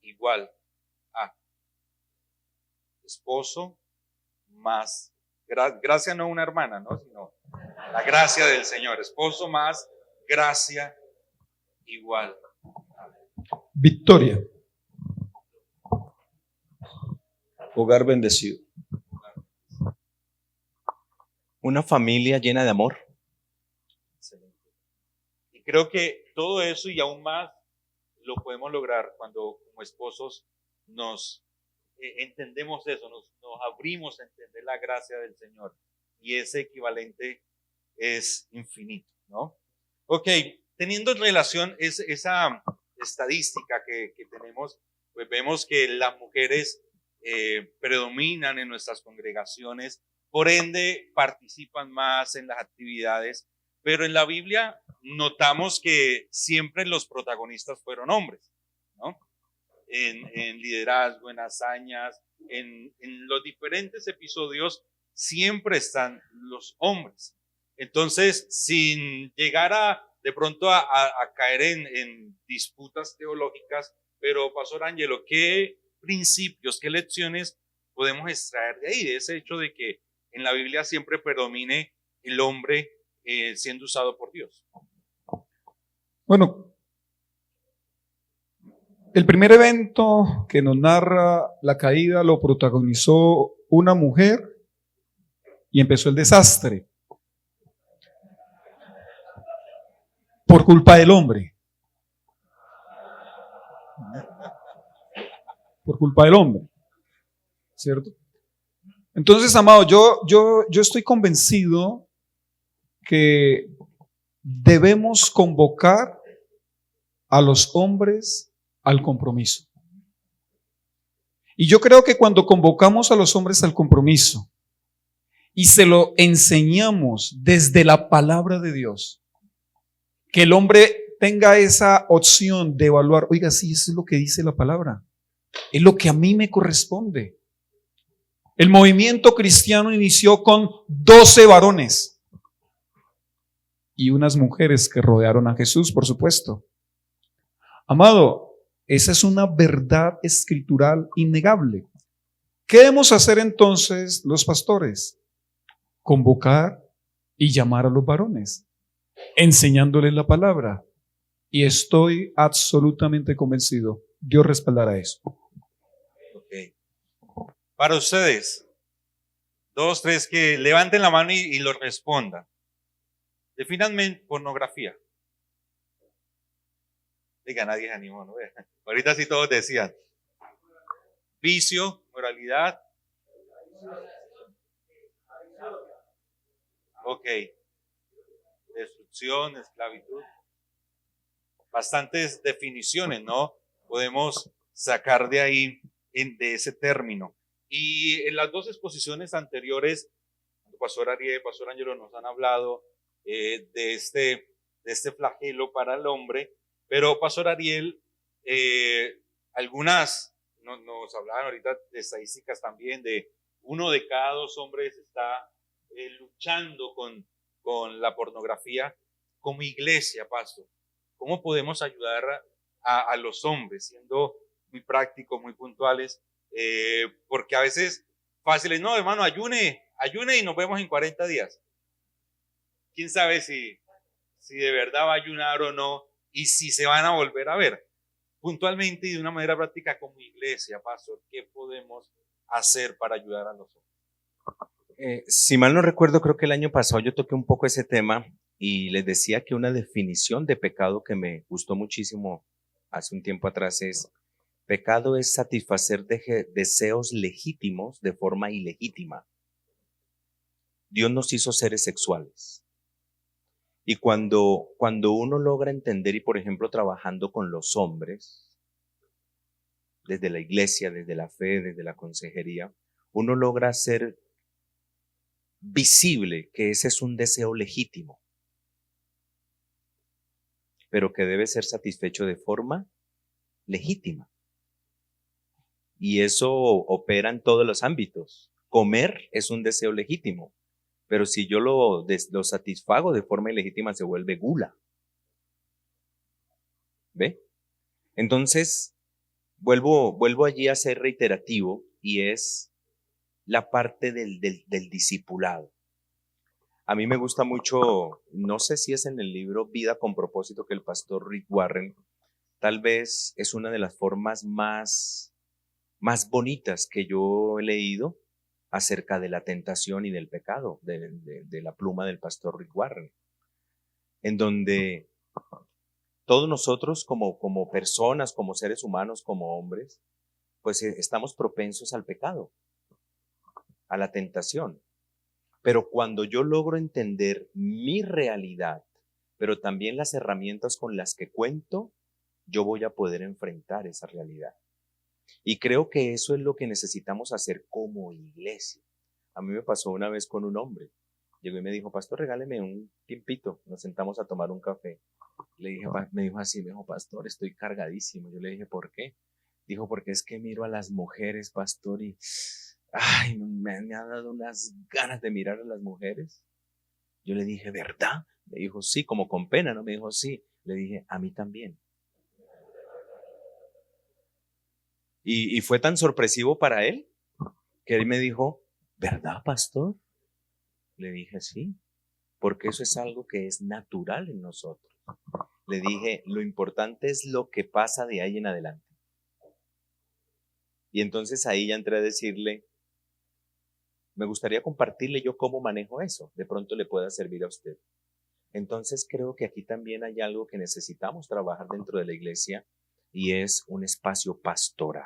igual a. Esposo más gracia, no una hermana, ¿no? Sino la gracia del Señor. Esposo más gracia igual. Victoria. Hogar bendecido. Una familia llena de amor. Excelente. Y creo que todo eso y aún más lo podemos lograr cuando como esposos nos entendemos eso, nos abrimos a entender la gracia del Señor y ese equivalente es infinito, ¿no? Ok, teniendo en relación esa estadística que tenemos, pues vemos que las mujeres predominan en nuestras congregaciones, por ende participan más en las actividades, pero en la Biblia notamos que siempre los protagonistas fueron hombres, ¿no? En liderazgo, en hazañas, en los diferentes episodios, siempre están los hombres. Entonces, sin llegar de pronto a caer en disputas teológicas, pero Pastor Ángelo, ¿qué principios, qué lecciones podemos extraer de ahí? De ese hecho de que en la Biblia siempre predomine el hombre siendo usado por Dios. Bueno, el primer evento que nos narra la caída lo protagonizó una mujer y empezó el desastre por culpa del hombre. Por culpa del hombre, ¿cierto? Entonces, amado, yo estoy convencido que debemos convocar a los hombres al compromiso. Y yo creo que cuando convocamos a los hombres al compromiso y se lo enseñamos desde la palabra de Dios, que el hombre tenga esa opción de evaluar, oiga, sí, eso es lo que dice la palabra, es lo que a mí me corresponde. El movimiento cristiano inició con 12 varones y unas mujeres que rodearon a Jesús, por supuesto. Amado, esa es una verdad escritural innegable. ¿Qué debemos hacer entonces los pastores? Convocar y llamar a los varones, enseñándoles la palabra. Y estoy absolutamente convencido, Dios respaldará eso. Okay. Para ustedes, 2, 3, que levanten la mano y lo respondan. Defínanme pornografía. Diga, nadie se animó, ¿no? Ahorita sí todos decían. Vicio, moralidad, Ok. Destrucción, esclavitud. Bastantes definiciones, ¿no? Podemos sacar de ahí, de ese término. Y en las dos exposiciones anteriores, Pastor Ariel, Pastor Ángelo nos han hablado de este flagelo para el hombre, pero Pastor Ariel, algunas nos hablaban ahorita de estadísticas también, de 1 de cada 2 hombres está luchando con la pornografía. Como iglesia, Pastor, ¿cómo podemos ayudar a los hombres, siendo muy prácticos, muy puntuales? Porque a veces fáciles, no, hermano, ayune y nos vemos en 40 días. ¿Quién sabe si de verdad va a ayunar o no y si se van a volver a ver? Puntualmente y de una manera práctica como iglesia, Pastor, ¿qué podemos hacer para ayudar a los hombres? Si mal no recuerdo, creo que el año pasado yo toqué un poco ese tema y les decía que una definición de pecado que me gustó muchísimo hace un tiempo atrás es: pecado es satisfacer deseos legítimos de forma ilegítima. Dios nos hizo seres sexuales. Y cuando uno logra entender, y por ejemplo trabajando con los hombres, desde la iglesia, desde la fe, desde la consejería, uno logra hacer visible que ese es un deseo legítimo, pero que debe ser satisfecho de forma legítima. Y eso opera en todos los ámbitos. Comer es un deseo legítimo, pero si yo lo satisfago de forma ilegítima se vuelve gula. ¿Ve? Entonces, vuelvo allí a ser reiterativo, y es la parte del discipulado. A mí me gusta mucho, no sé si es en el libro Vida con Propósito, que el pastor Rick Warren, tal vez es una de las formas más bonitas que yo he leído acerca de la tentación y del pecado, de la pluma del pastor Rick Warren, en donde todos nosotros como personas, como seres humanos, como hombres, pues estamos propensos al pecado, a la tentación. Pero cuando yo logro entender mi realidad, pero también las herramientas con las que cuento, yo voy a poder enfrentar esa realidad. Y creo que eso es lo que necesitamos hacer como iglesia. A mí me pasó una vez con un hombre. Llegó y me dijo: pastor, regáleme un tiempito. Nos sentamos a tomar un café. Le dije, me dijo así, me dijo: pastor, estoy cargadísimo. Yo le dije: ¿por qué? Dijo: porque es que miro a las mujeres, pastor, y ay, me ha dado unas ganas de mirar a las mujeres. Yo le dije: ¿verdad? Me dijo: sí, como con pena, ¿no? Me dijo: sí. Le dije: a mí también. Y fue tan sorpresivo para él que él me dijo: ¿verdad, pastor? Le dije: sí, porque eso es algo que es natural en nosotros. Le dije: lo importante es lo que pasa de ahí en adelante. Y entonces ahí ya entré a decirle: me gustaría compartirle yo cómo manejo eso, de pronto le pueda servir a usted. Entonces creo que aquí también hay algo que necesitamos trabajar dentro de la iglesia, y es un espacio pastoral.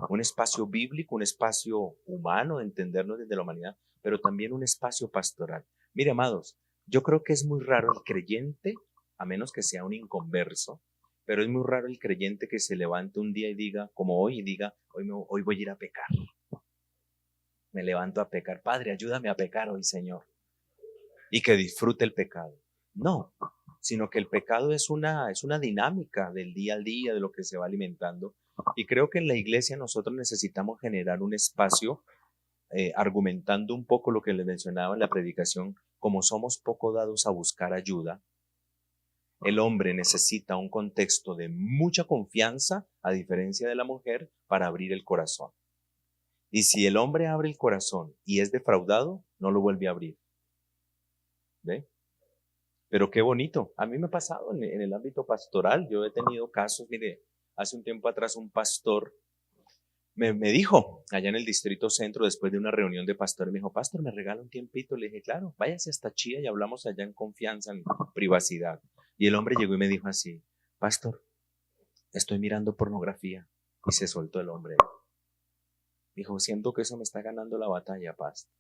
Un espacio bíblico, un espacio humano de entendernos desde la humanidad, pero también un espacio pastoral. Mire, amados, yo creo que es muy raro el creyente, a menos que sea un inconverso, pero es muy raro el creyente que se levante un día y diga, como hoy, y diga: hoy voy a ir a pecar. Me levanto a pecar. Padre, ayúdame a pecar hoy, Señor. Y que disfrute el pecado. No, sino que el pecado es una dinámica del día al día, de lo que se va alimentando. Y creo que en la iglesia nosotros necesitamos generar un espacio, argumentando un poco lo que les mencionaba en la predicación. Como somos poco dados a buscar ayuda, el hombre necesita un contexto de mucha confianza, a diferencia de la mujer, para abrir el corazón. Y si el hombre abre el corazón y es defraudado, no lo vuelve a abrir. ¿Ve? Pero qué bonito. A mí me ha pasado en el ámbito pastoral. Yo he tenido casos, mire, hace un tiempo atrás un pastor me dijo, allá en el Distrito Centro, después de una reunión de pastores, me dijo: pastor, ¿me regala un tiempito? Le dije: claro, váyase hasta Chía y hablamos allá en confianza, en privacidad. Y el hombre llegó y me dijo así: pastor, estoy mirando pornografía. Y se soltó el hombre. Dijo: siento que eso me está ganando la batalla, pastor.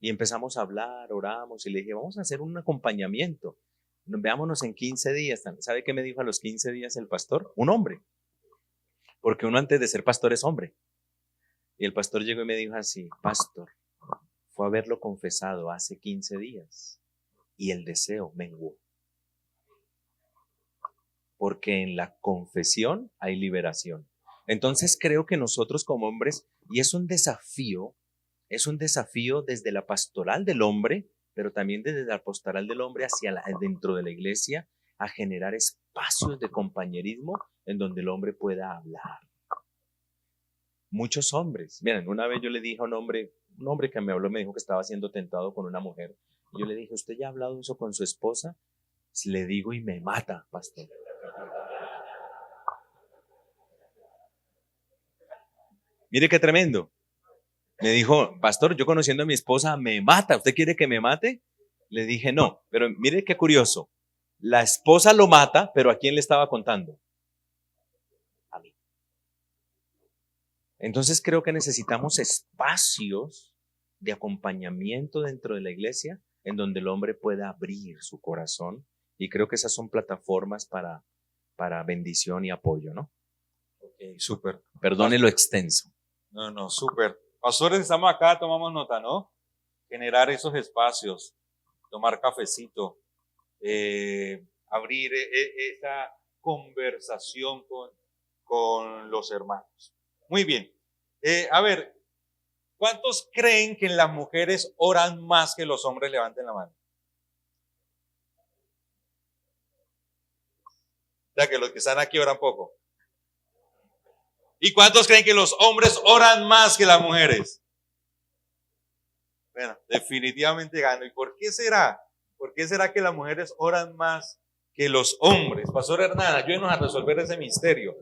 Y empezamos a hablar, oramos y le dije, vamos a hacer un acompañamiento. Veámonos en 15 días. ¿Sabe qué me dijo a los 15 días el pastor? Un hombre. Porque uno antes de ser pastor es hombre. Y el pastor llegó y me dijo así, pastor, fue a haberlo confesado hace 15 días y el deseo menguó. Porque en la confesión hay liberación. Entonces creo que nosotros como hombres, y es un desafío desde la pastoral del hombre, pero también desde la pastoral del hombre dentro de la iglesia, a generar espacios de compañerismo en donde el hombre pueda hablar. Muchos hombres, miren, una vez yo le dije a un hombre que me habló, me dijo que estaba siendo tentado con una mujer. Y yo le dije, ¿usted ya ha hablado eso con su esposa? Le digo y me mata, pastor. Mire qué tremendo. Me dijo, pastor, yo conociendo a mi esposa me mata. ¿Usted quiere que me mate? Le dije, no, pero mire qué curioso. La esposa lo mata, pero ¿a quién le estaba contando? A mí. Entonces creo que necesitamos espacios de acompañamiento dentro de la iglesia en donde el hombre pueda abrir su corazón, y creo que esas son plataformas para bendición y apoyo, ¿no? Ok, súper. Perdone lo extenso. No, súper. Pastores, estamos acá, tomamos nota, ¿no? Generar esos espacios, tomar cafecito, abrir esa conversación con los hermanos. Muy bien. A ver, ¿cuántos creen que las mujeres oran más que los hombres? Levanten la mano. O sea, que los que están aquí oran poco. ¿Y cuántos creen que los hombres oran más que las mujeres? Bueno, definitivamente gano. ¿Y por qué será? ¿Por qué será que las mujeres oran más que los hombres? Pastor Hernán, ayúdenos a resolver ese misterio.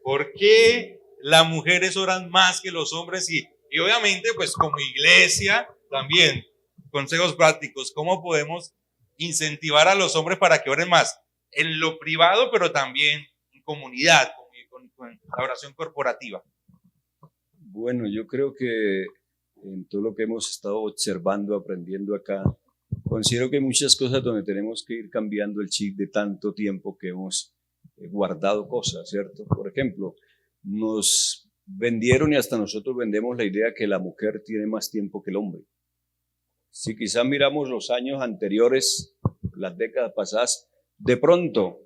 ¿Por qué las mujeres oran más que los hombres? Y obviamente, pues como iglesia, también, consejos prácticos, ¿cómo podemos incentivar a los hombres para que oren más? En lo privado, pero también en comunidad, con la oración corporativa. Bueno, yo creo que en todo lo que hemos estado observando, aprendiendo acá, considero que hay muchas cosas donde tenemos que ir cambiando el chip de tanto tiempo que hemos guardado cosas, ¿cierto? Por ejemplo, nos vendieron y hasta nosotros vendemos la idea que la mujer tiene más tiempo que el hombre. Si quizás miramos los años anteriores, las décadas pasadas, de pronto,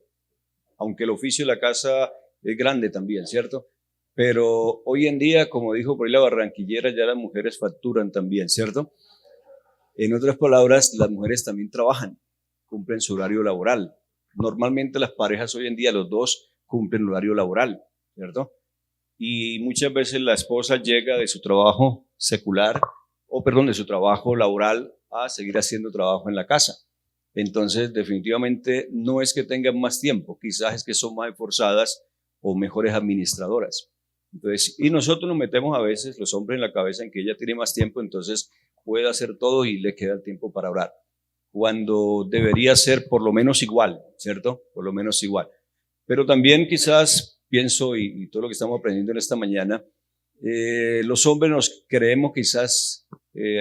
aunque el oficio de la casa es grande también, ¿cierto? Pero hoy en día, como dijo por ahí la barranquillera, ya las mujeres facturan también, ¿cierto? En otras palabras, las mujeres también trabajan, cumplen su horario laboral. Normalmente las parejas hoy en día, los dos cumplen el horario laboral, ¿cierto? Y muchas veces la esposa llega de su trabajo secular, de su trabajo laboral a seguir haciendo trabajo en la casa. Entonces, definitivamente no es que tengan más tiempo, quizás es que son más esforzadas o mejores administradoras. Entonces, y nosotros nos metemos a veces, los hombres, en la cabeza en que ella tiene más tiempo, entonces puede hacer todo y le queda el tiempo para orar, cuando debería ser por lo menos igual, ¿cierto? Por lo menos igual. Pero también quizás pienso, y todo lo que estamos aprendiendo en esta mañana, los hombres nos creemos quizás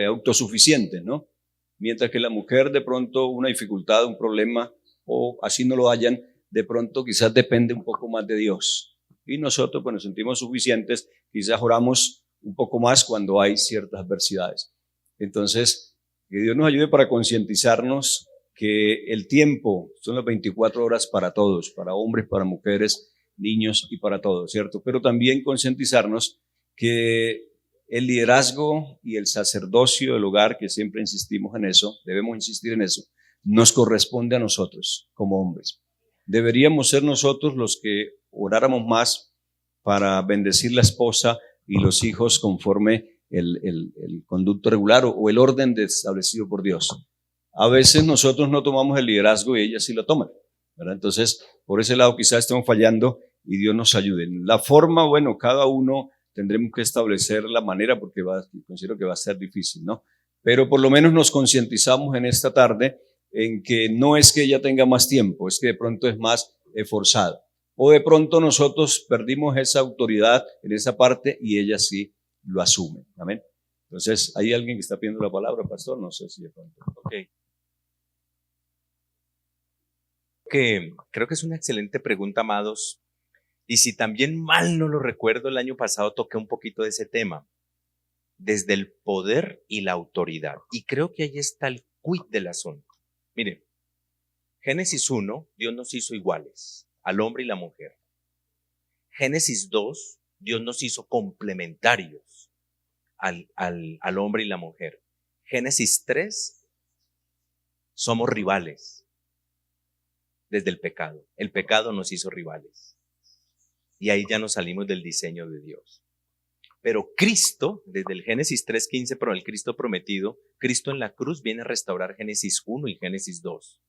autosuficientes, ¿no? Mientras que la mujer de pronto una dificultad, un problema, o así no lo hayan, de pronto quizás depende un poco más de Dios. Y nosotros pues nos sentimos suficientes, quizás oramos un poco más cuando hay ciertas adversidades. Entonces, que Dios nos ayude para concientizarnos que el tiempo son las 24 horas para todos, para hombres, para mujeres, niños y para todos, ¿cierto? Pero también concientizarnos que el liderazgo y el sacerdocio del hogar, que siempre insistimos en eso, debemos insistir en eso, nos corresponde a nosotros como hombres. Deberíamos ser nosotros los que oráramos más para bendecir la esposa y los hijos conforme el conducto regular o el orden establecido por Dios. A veces nosotros no tomamos el liderazgo y ellas sí lo toman, ¿verdad? Entonces, por ese lado quizás estemos fallando y Dios nos ayude. La forma, bueno, cada uno tendremos que establecer la manera porque considero que va a ser difícil, ¿no? Pero por lo menos nos concientizamos en esta tarde en que no es que ella tenga más tiempo, es que de pronto es más esforzada. O de pronto nosotros perdimos esa autoridad en esa parte y ella sí lo asume. Amén. Entonces, ¿hay alguien que está pidiendo la palabra, pastor? No sé si de pronto. Ok. Creo que es una excelente pregunta, amados. Y si también mal no lo recuerdo, el año pasado toqué un poquito de ese tema, desde el poder y la autoridad. Y creo que ahí está el quid del asunto. Miren, Génesis 1, Dios nos hizo iguales, al hombre y la mujer. Génesis 2, Dios nos hizo complementarios al hombre y la mujer. Génesis 3, somos rivales desde el pecado. El pecado nos hizo rivales. Y ahí ya nos salimos del diseño de Dios. Pero Cristo, desde el Génesis 3:15, pero el Cristo prometido, Cristo en la cruz viene a restaurar Génesis 1 y Génesis 2.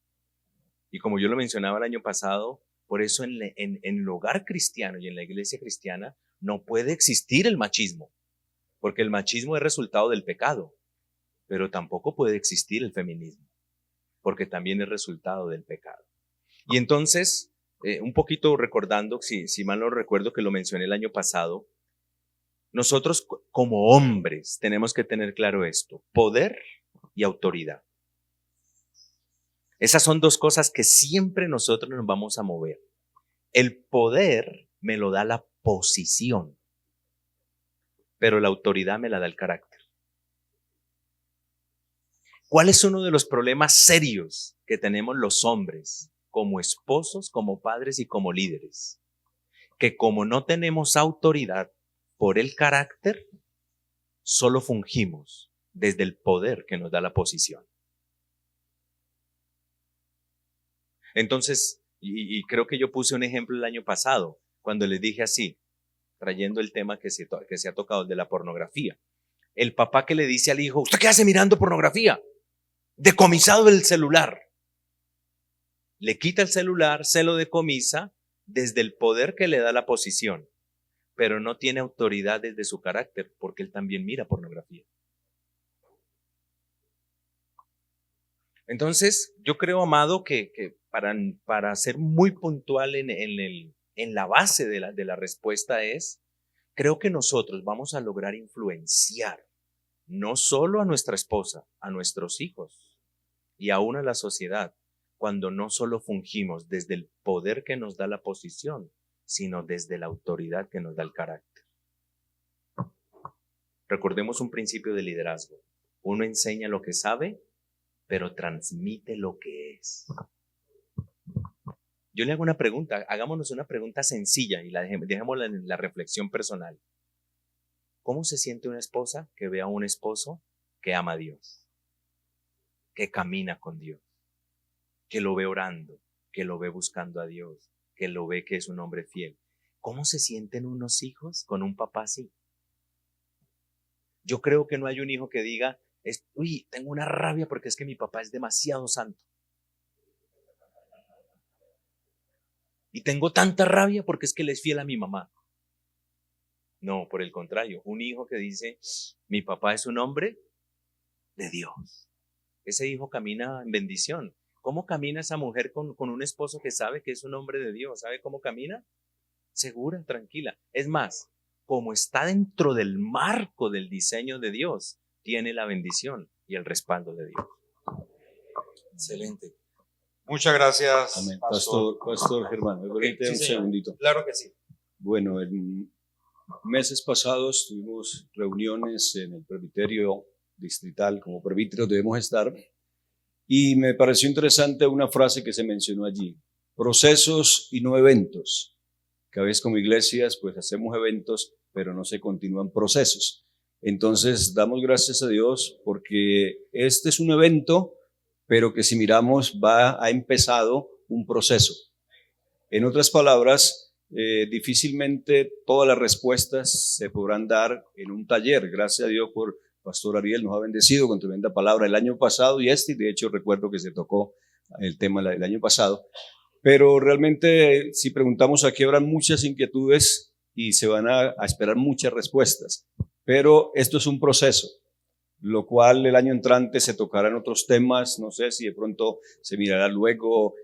Y como yo lo mencionaba el año pasado, por eso en el hogar cristiano y en la iglesia cristiana no puede existir el machismo, porque el machismo es resultado del pecado, pero tampoco puede existir el feminismo, porque también es resultado del pecado. Y entonces, un poquito recordando, si mal no recuerdo que lo mencioné el año pasado, nosotros como hombres tenemos que tener claro esto: poder y autoridad. Esas son dos cosas que siempre nosotros nos vamos a mover. El poder me lo da la posición, pero la autoridad me la da el carácter. ¿Cuál es uno de los problemas serios que tenemos los hombres como esposos, como padres y como líderes? Que como no tenemos autoridad por el carácter, solo fungimos desde el poder que nos da la posición. Entonces, y creo que yo puse un ejemplo el año pasado, cuando les dije así, trayendo el tema que se ha tocado, el de la pornografía. El papá que le dice al hijo: ¿usted qué hace mirando pornografía? Decomisado el celular. Le quita el celular, se lo decomisa desde el poder que le da la posición, pero no tiene autoridad desde su carácter, porque él también mira pornografía. Entonces, yo creo, amado, que para ser muy puntual en la base de la respuesta es, creo que nosotros vamos a lograr influenciar no solo a nuestra esposa, a nuestros hijos y aún a la sociedad, cuando no solo fungimos desde el poder que nos da la posición, sino desde la autoridad que nos da el carácter. Recordemos un principio de liderazgo. Uno enseña lo que sabe, pero transmite lo que es. Yo le hago una pregunta, hagámonos una pregunta sencilla y dejémosla en la reflexión personal. ¿Cómo se siente una esposa que ve a un esposo que ama a Dios, que camina con Dios, que lo ve orando, que lo ve buscando a Dios, que lo ve que es un hombre fiel? ¿Cómo se sienten unos hijos con un papá así? Yo creo que no hay un hijo que diga: uy, tengo una rabia porque es que mi papá es demasiado santo. Y tengo tanta rabia porque es que le es fiel a mi mamá. No, por el contrario, un hijo que dice: mi papá es un hombre de Dios. Ese hijo camina en bendición. ¿Cómo camina esa mujer con un esposo que sabe que es un hombre de Dios? ¿Sabe cómo camina? Segura, tranquila. Es más, como está dentro del marco del diseño de Dios, tiene la bendición y el respaldo de Dios. Excelente. Muchas gracias, Amén. pastor. Pastor Germán, me permite un segundito. Claro que sí. Bueno, en meses pasados tuvimos reuniones en el presbiterio distrital, como presbíteros debemos estar, y me pareció interesante una frase que se mencionó allí: procesos y no eventos. Que a veces como iglesias pues hacemos eventos, pero no se continúan procesos. Entonces damos gracias a Dios porque este es un evento, pero que si miramos ha empezado un proceso. En otras palabras, difícilmente todas las respuestas se podrán dar en un taller. Gracias a Dios por Pastor Ariel, nos ha bendecido con tremenda palabra el año pasado y de hecho recuerdo que se tocó el tema el año pasado. Pero realmente si preguntamos aquí habrán muchas inquietudes y se van a esperar muchas respuestas. Pero esto es un proceso, lo cual el año entrante se tocarán otros temas, no sé si de pronto se mirará luego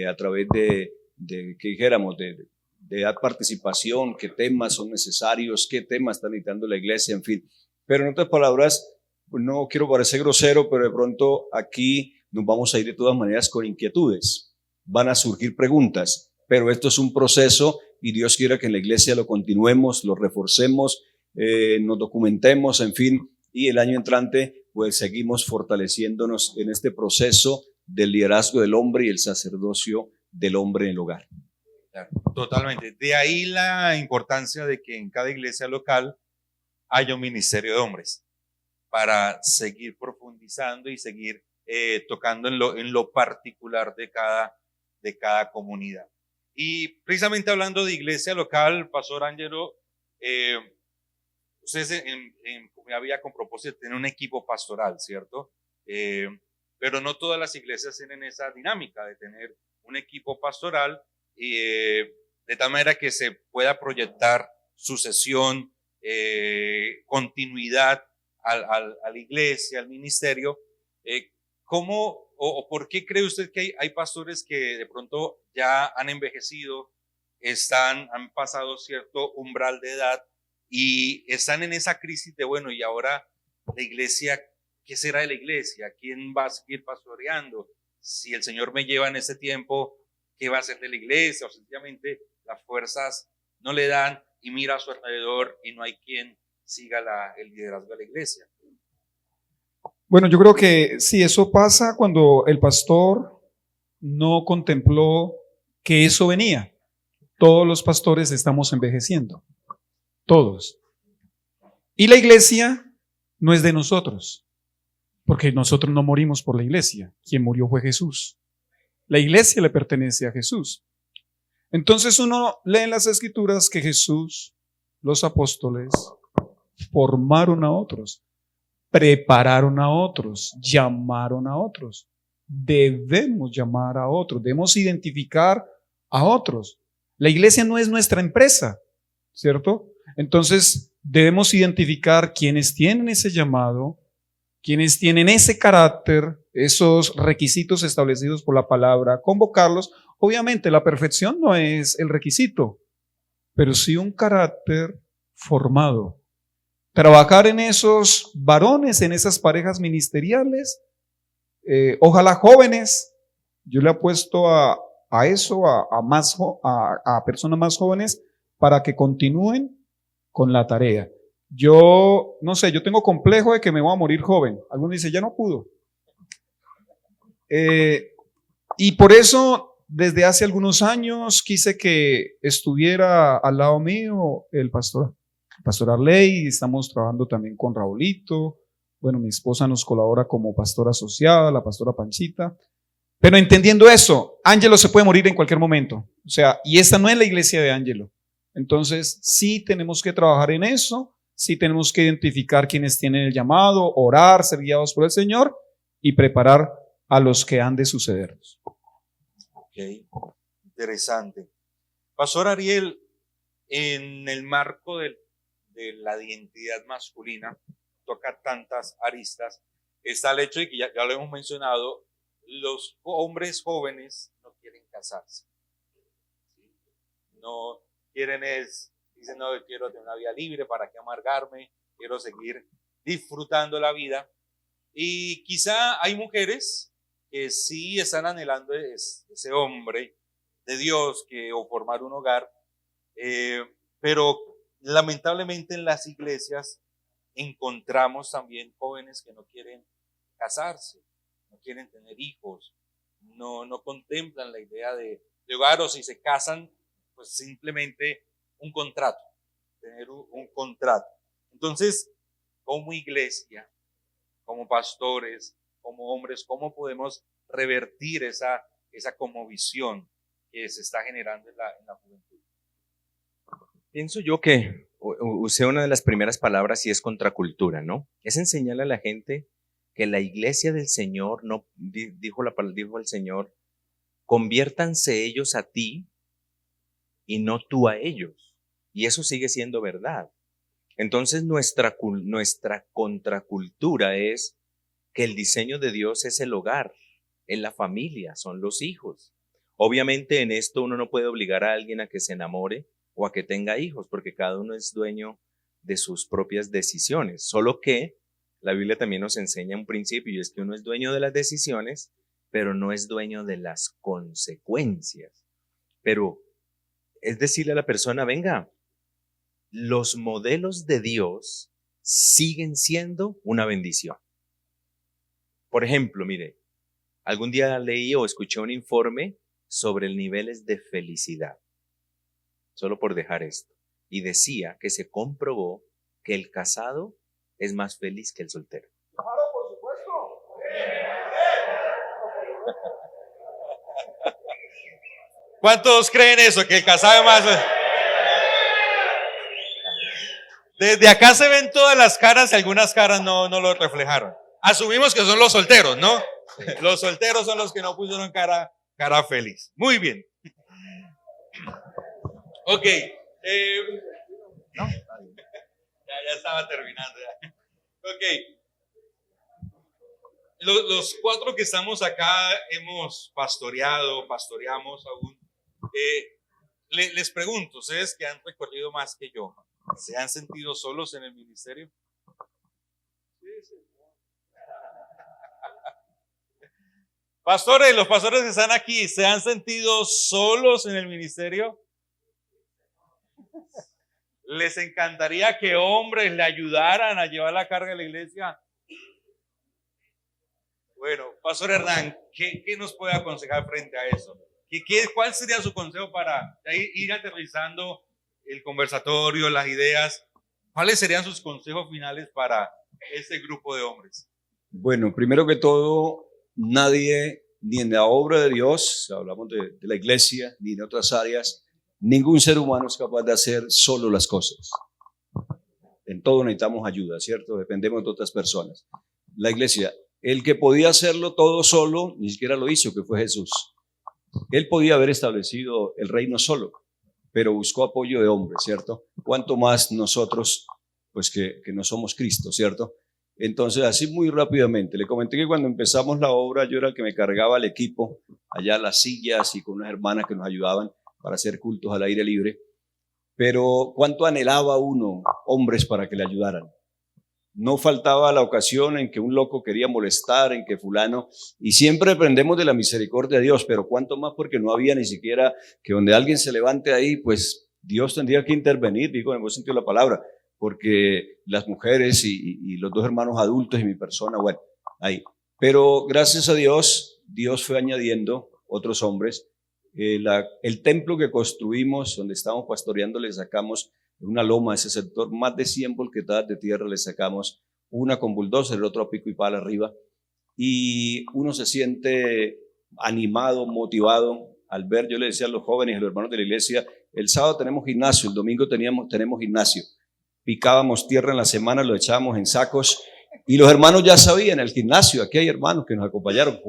a través de que dijéramos, de dar participación, qué temas son necesarios, qué temas está necesitando la iglesia, en fin. Pero en otras palabras, pues no quiero parecer grosero, pero de pronto aquí nos vamos a ir de todas maneras con inquietudes. Van a surgir preguntas, pero esto es un proceso y Dios quiere que en la iglesia lo continuemos, lo reforcemos, nos documentemos, en fin, y el año entrante pues seguimos fortaleciéndonos en este proceso del liderazgo del hombre y el sacerdocio del hombre en el hogar. Claro, totalmente. De ahí la importancia de que en cada iglesia local haya un ministerio de hombres para seguir profundizando y seguir tocando en lo particular de cada comunidad. Y precisamente hablando de iglesia local, Pastor Ángelo, ustedes había con propósito de tener un equipo pastoral, ¿cierto? Pero no todas las iglesias tienen esa dinámica de tener un equipo pastoral de tal manera que se pueda proyectar sucesión, continuidad a la iglesia, al ministerio. ¿Cómo o por qué cree usted que hay pastores que de pronto ya han envejecido, han pasado cierto umbral de edad y están en esa crisis de, bueno, y ahora la iglesia, ¿qué será de la iglesia? ¿Quién va a seguir pastoreando? Si el Señor me lleva en ese tiempo, ¿qué va a hacer de la iglesia? O sencillamente las fuerzas no le dan y mira a su alrededor y no hay quien siga el liderazgo de la iglesia. Bueno, yo creo que sí, eso pasa cuando el pastor no contempló que eso venía. Todos los pastores estamos envejeciendo, todos. Y la iglesia no es de nosotros, porque nosotros no morimos por la iglesia. Quien murió fue Jesús. La iglesia le pertenece a Jesús. Entonces uno lee en las Escrituras que Jesús, los apóstoles, formaron a otros, prepararon a otros, llamaron a otros. Debemos llamar a otros, debemos identificar a otros. La iglesia no es nuestra empresa, ¿cierto? Entonces debemos identificar quienes tienen ese llamado, quienes tienen ese carácter, esos requisitos establecidos por la palabra, convocarlos. Obviamente la perfección no es el requisito, pero sí un carácter formado. Trabajar en esos varones, en esas parejas ministeriales, ojalá jóvenes. Yo le apuesto a eso, a personas más jóvenes para que continúen con la tarea. Yo, no sé, yo tengo complejo de que me voy a morir joven. Algunos dicen, ya no pudo. Y por eso, desde hace algunos años, quise que estuviera al lado mío el pastor Arley. Estamos trabajando también con Raulito. Bueno, mi esposa nos colabora como pastora asociada, la pastora Panchita. Pero entendiendo eso, Ángelo se puede morir en cualquier momento. O sea, y esta no es la iglesia de Ángelo. Entonces, sí tenemos que trabajar en eso. Sí tenemos que identificar quienes tienen el llamado, orar, ser guiados por el Señor y preparar a los que han de sucedernos. Ok, interesante. Pastor Ariel, en el marco de la identidad masculina, toca tantas aristas, está el hecho de que ya lo hemos mencionado, los hombres jóvenes no quieren casarse. ¿Sí? No quieren dicen, no, quiero tener una vida libre, ¿para qué amargarme? Quiero seguir disfrutando la vida. Y quizá hay mujeres que sí están anhelando ese hombre de Dios o formar un hogar, pero lamentablemente en las iglesias encontramos también jóvenes que no quieren casarse, no quieren tener hijos, no contemplan la idea de hogar, o si se casan, pues simplemente un contrato, tener un contrato. Entonces, como iglesia, como pastores, como hombres, ¿cómo podemos revertir esa como visión que se está generando en la juventud? Pienso yo que usé una de las primeras palabras y es contracultura, ¿no? Es enseñarle a la gente que la iglesia del Señor, no dijo el Señor, conviértanse ellos a ti y no tú a ellos. Y eso sigue siendo verdad. Entonces nuestra contracultura es que el diseño de Dios es el hogar, es la familia, son los hijos. Obviamente en esto uno no puede obligar a alguien a que se enamore o a que tenga hijos, porque cada uno es dueño de sus propias decisiones, solo que la Biblia también nos enseña un principio y es que uno es dueño de las decisiones, pero no es dueño de las consecuencias. Pero es decirle a la persona, venga, los modelos de Dios siguen siendo una bendición. Por ejemplo, mire, algún día leí o escuché un informe sobre el niveles de felicidad, solo por dejar esto, y decía que se comprobó que el casado es más feliz que el soltero. Claro, por supuesto. ¿Cuántos creen eso? Que el casado es más... Desde acá se ven todas las caras y algunas caras no lo reflejaron. Asumimos que son los solteros, ¿no? Los solteros son los que no pusieron cara feliz. Muy bien. Ok. ¿No? Ya estaba terminando. Ya. Ok. Los cuatro que estamos acá hemos pastoreamos aún. Les pregunto, ustedes que han recorrido más que yo, ¿se han sentido solos en el ministerio? Sí. Pastores, los pastores que están aquí, ¿se han sentido solos en el ministerio? ¿Les encantaría que hombres le ayudaran a llevar la carga de la iglesia? Bueno, Pastor Hernán, ¿qué nos puede aconsejar frente a eso? ¿Cuál sería su consejo para ir aterrizando el conversatorio, las ideas? ¿Cuáles serían sus consejos finales para este grupo de hombres? Bueno, primero que todo, nadie, ni en la obra de Dios, hablamos de la iglesia, ni en otras áreas, ningún ser humano es capaz de hacer solo las cosas. En todo necesitamos ayuda, ¿cierto? Dependemos de otras personas. La iglesia, el que podía hacerlo todo solo, ni siquiera lo hizo, que fue Jesús. Él podía haber establecido el reino solo, pero buscó apoyo de hombres, ¿cierto? Cuanto más nosotros, pues que no somos Cristo, ¿cierto? Entonces, así muy rápidamente, le comenté que cuando empezamos la obra yo era el que me cargaba el equipo, allá las sillas y con unas hermanas que nos ayudaban para hacer cultos al aire libre, pero cuánto anhelaba uno hombres para que le ayudaran. No faltaba la ocasión en que un loco quería molestar, en que fulano, y siempre aprendemos de la misericordia de Dios, pero cuánto más porque no había ni siquiera que donde alguien se levante ahí, pues Dios tendría que intervenir, digo en el buen sentido de la palabra, porque las mujeres y los dos hermanos adultos y mi persona, bueno, ahí. Pero gracias a Dios, Dios fue añadiendo otros hombres. El templo que construimos, donde estábamos pastoreando, le sacamos una loma a ese sector, más de 100 volquetadas de tierra le sacamos, una con bulldozer, el otro a pico y pala arriba, y uno se siente animado, motivado al ver. Yo le decía a los jóvenes, a los hermanos de la iglesia, el sábado tenemos gimnasio, el domingo tenemos gimnasio, picábamos tierra en la semana, lo echábamos en sacos, y los hermanos ya sabían, el gimnasio, aquí hay hermanos que nos acompañaron,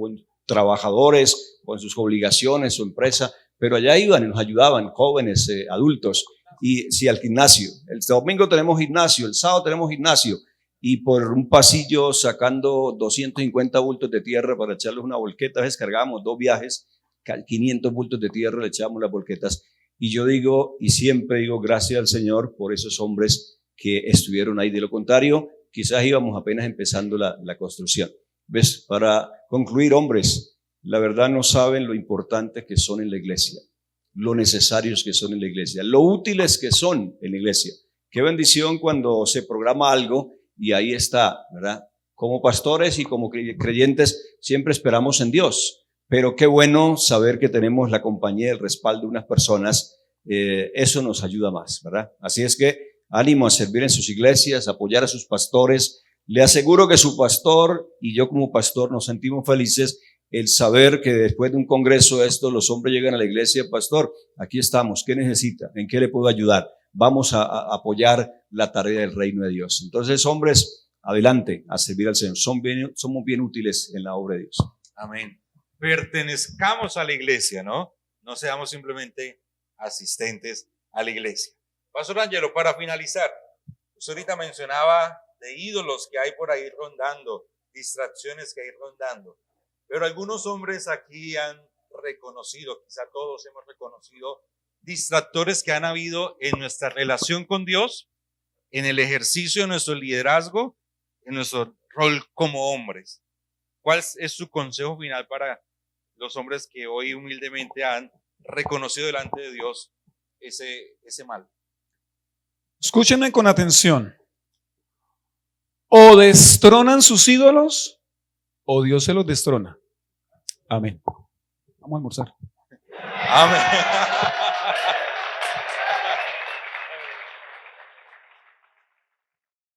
trabajadores, con sus obligaciones, su empresa, pero allá iban y nos ayudaban, jóvenes, adultos. Y sí, al gimnasio. El domingo tenemos gimnasio, el sábado tenemos gimnasio, y por un pasillo sacando 250 bultos de tierra para echarles una volqueta. A veces cargábamos 2 viajes, 500 bultos de tierra, le echábamos las volquetas. Y yo digo, y siempre digo, gracias al Señor por esos hombres que estuvieron ahí. De lo contrario, quizás íbamos apenas empezando la construcción. ¿Ves? Para concluir, hombres, la verdad no saben lo importante que son en la iglesia, lo necesarios que son en la iglesia, lo útiles que son en la iglesia. Qué bendición cuando se programa algo y ahí está, ¿verdad? Como pastores y como creyentes siempre esperamos en Dios, pero qué bueno saber que tenemos la compañía, el respaldo de unas personas, eso nos ayuda más, ¿verdad? Así es que ánimo a servir en sus iglesias, apoyar a sus pastores. Le aseguro que su pastor y yo como pastor nos sentimos felices el saber que después de un congreso de esto, los hombres llegan a la iglesia, pastor, aquí estamos, ¿qué necesita? ¿En qué le puedo ayudar? Vamos a apoyar la tarea del reino de Dios. Entonces, hombres, adelante a servir al Señor. Somos bien útiles en la obra de Dios. Amén. Pertenezcamos a la iglesia, ¿no? No seamos simplemente asistentes a la iglesia. Pastor Angelo, para finalizar, usted ahorita mencionaba de ídolos que hay por ahí rondando, distracciones que hay rondando. Pero algunos hombres aquí han reconocido, quizá todos hemos reconocido, distractores que han habido en nuestra relación con Dios, en el ejercicio de nuestro liderazgo, en nuestro rol como hombres. ¿Cuál es su consejo final para los hombres que hoy humildemente han reconocido delante de Dios ese mal? Escúchenme con atención. O destronan sus ídolos o Dios se los destrona. Amén. Vamos a almorzar. Amén.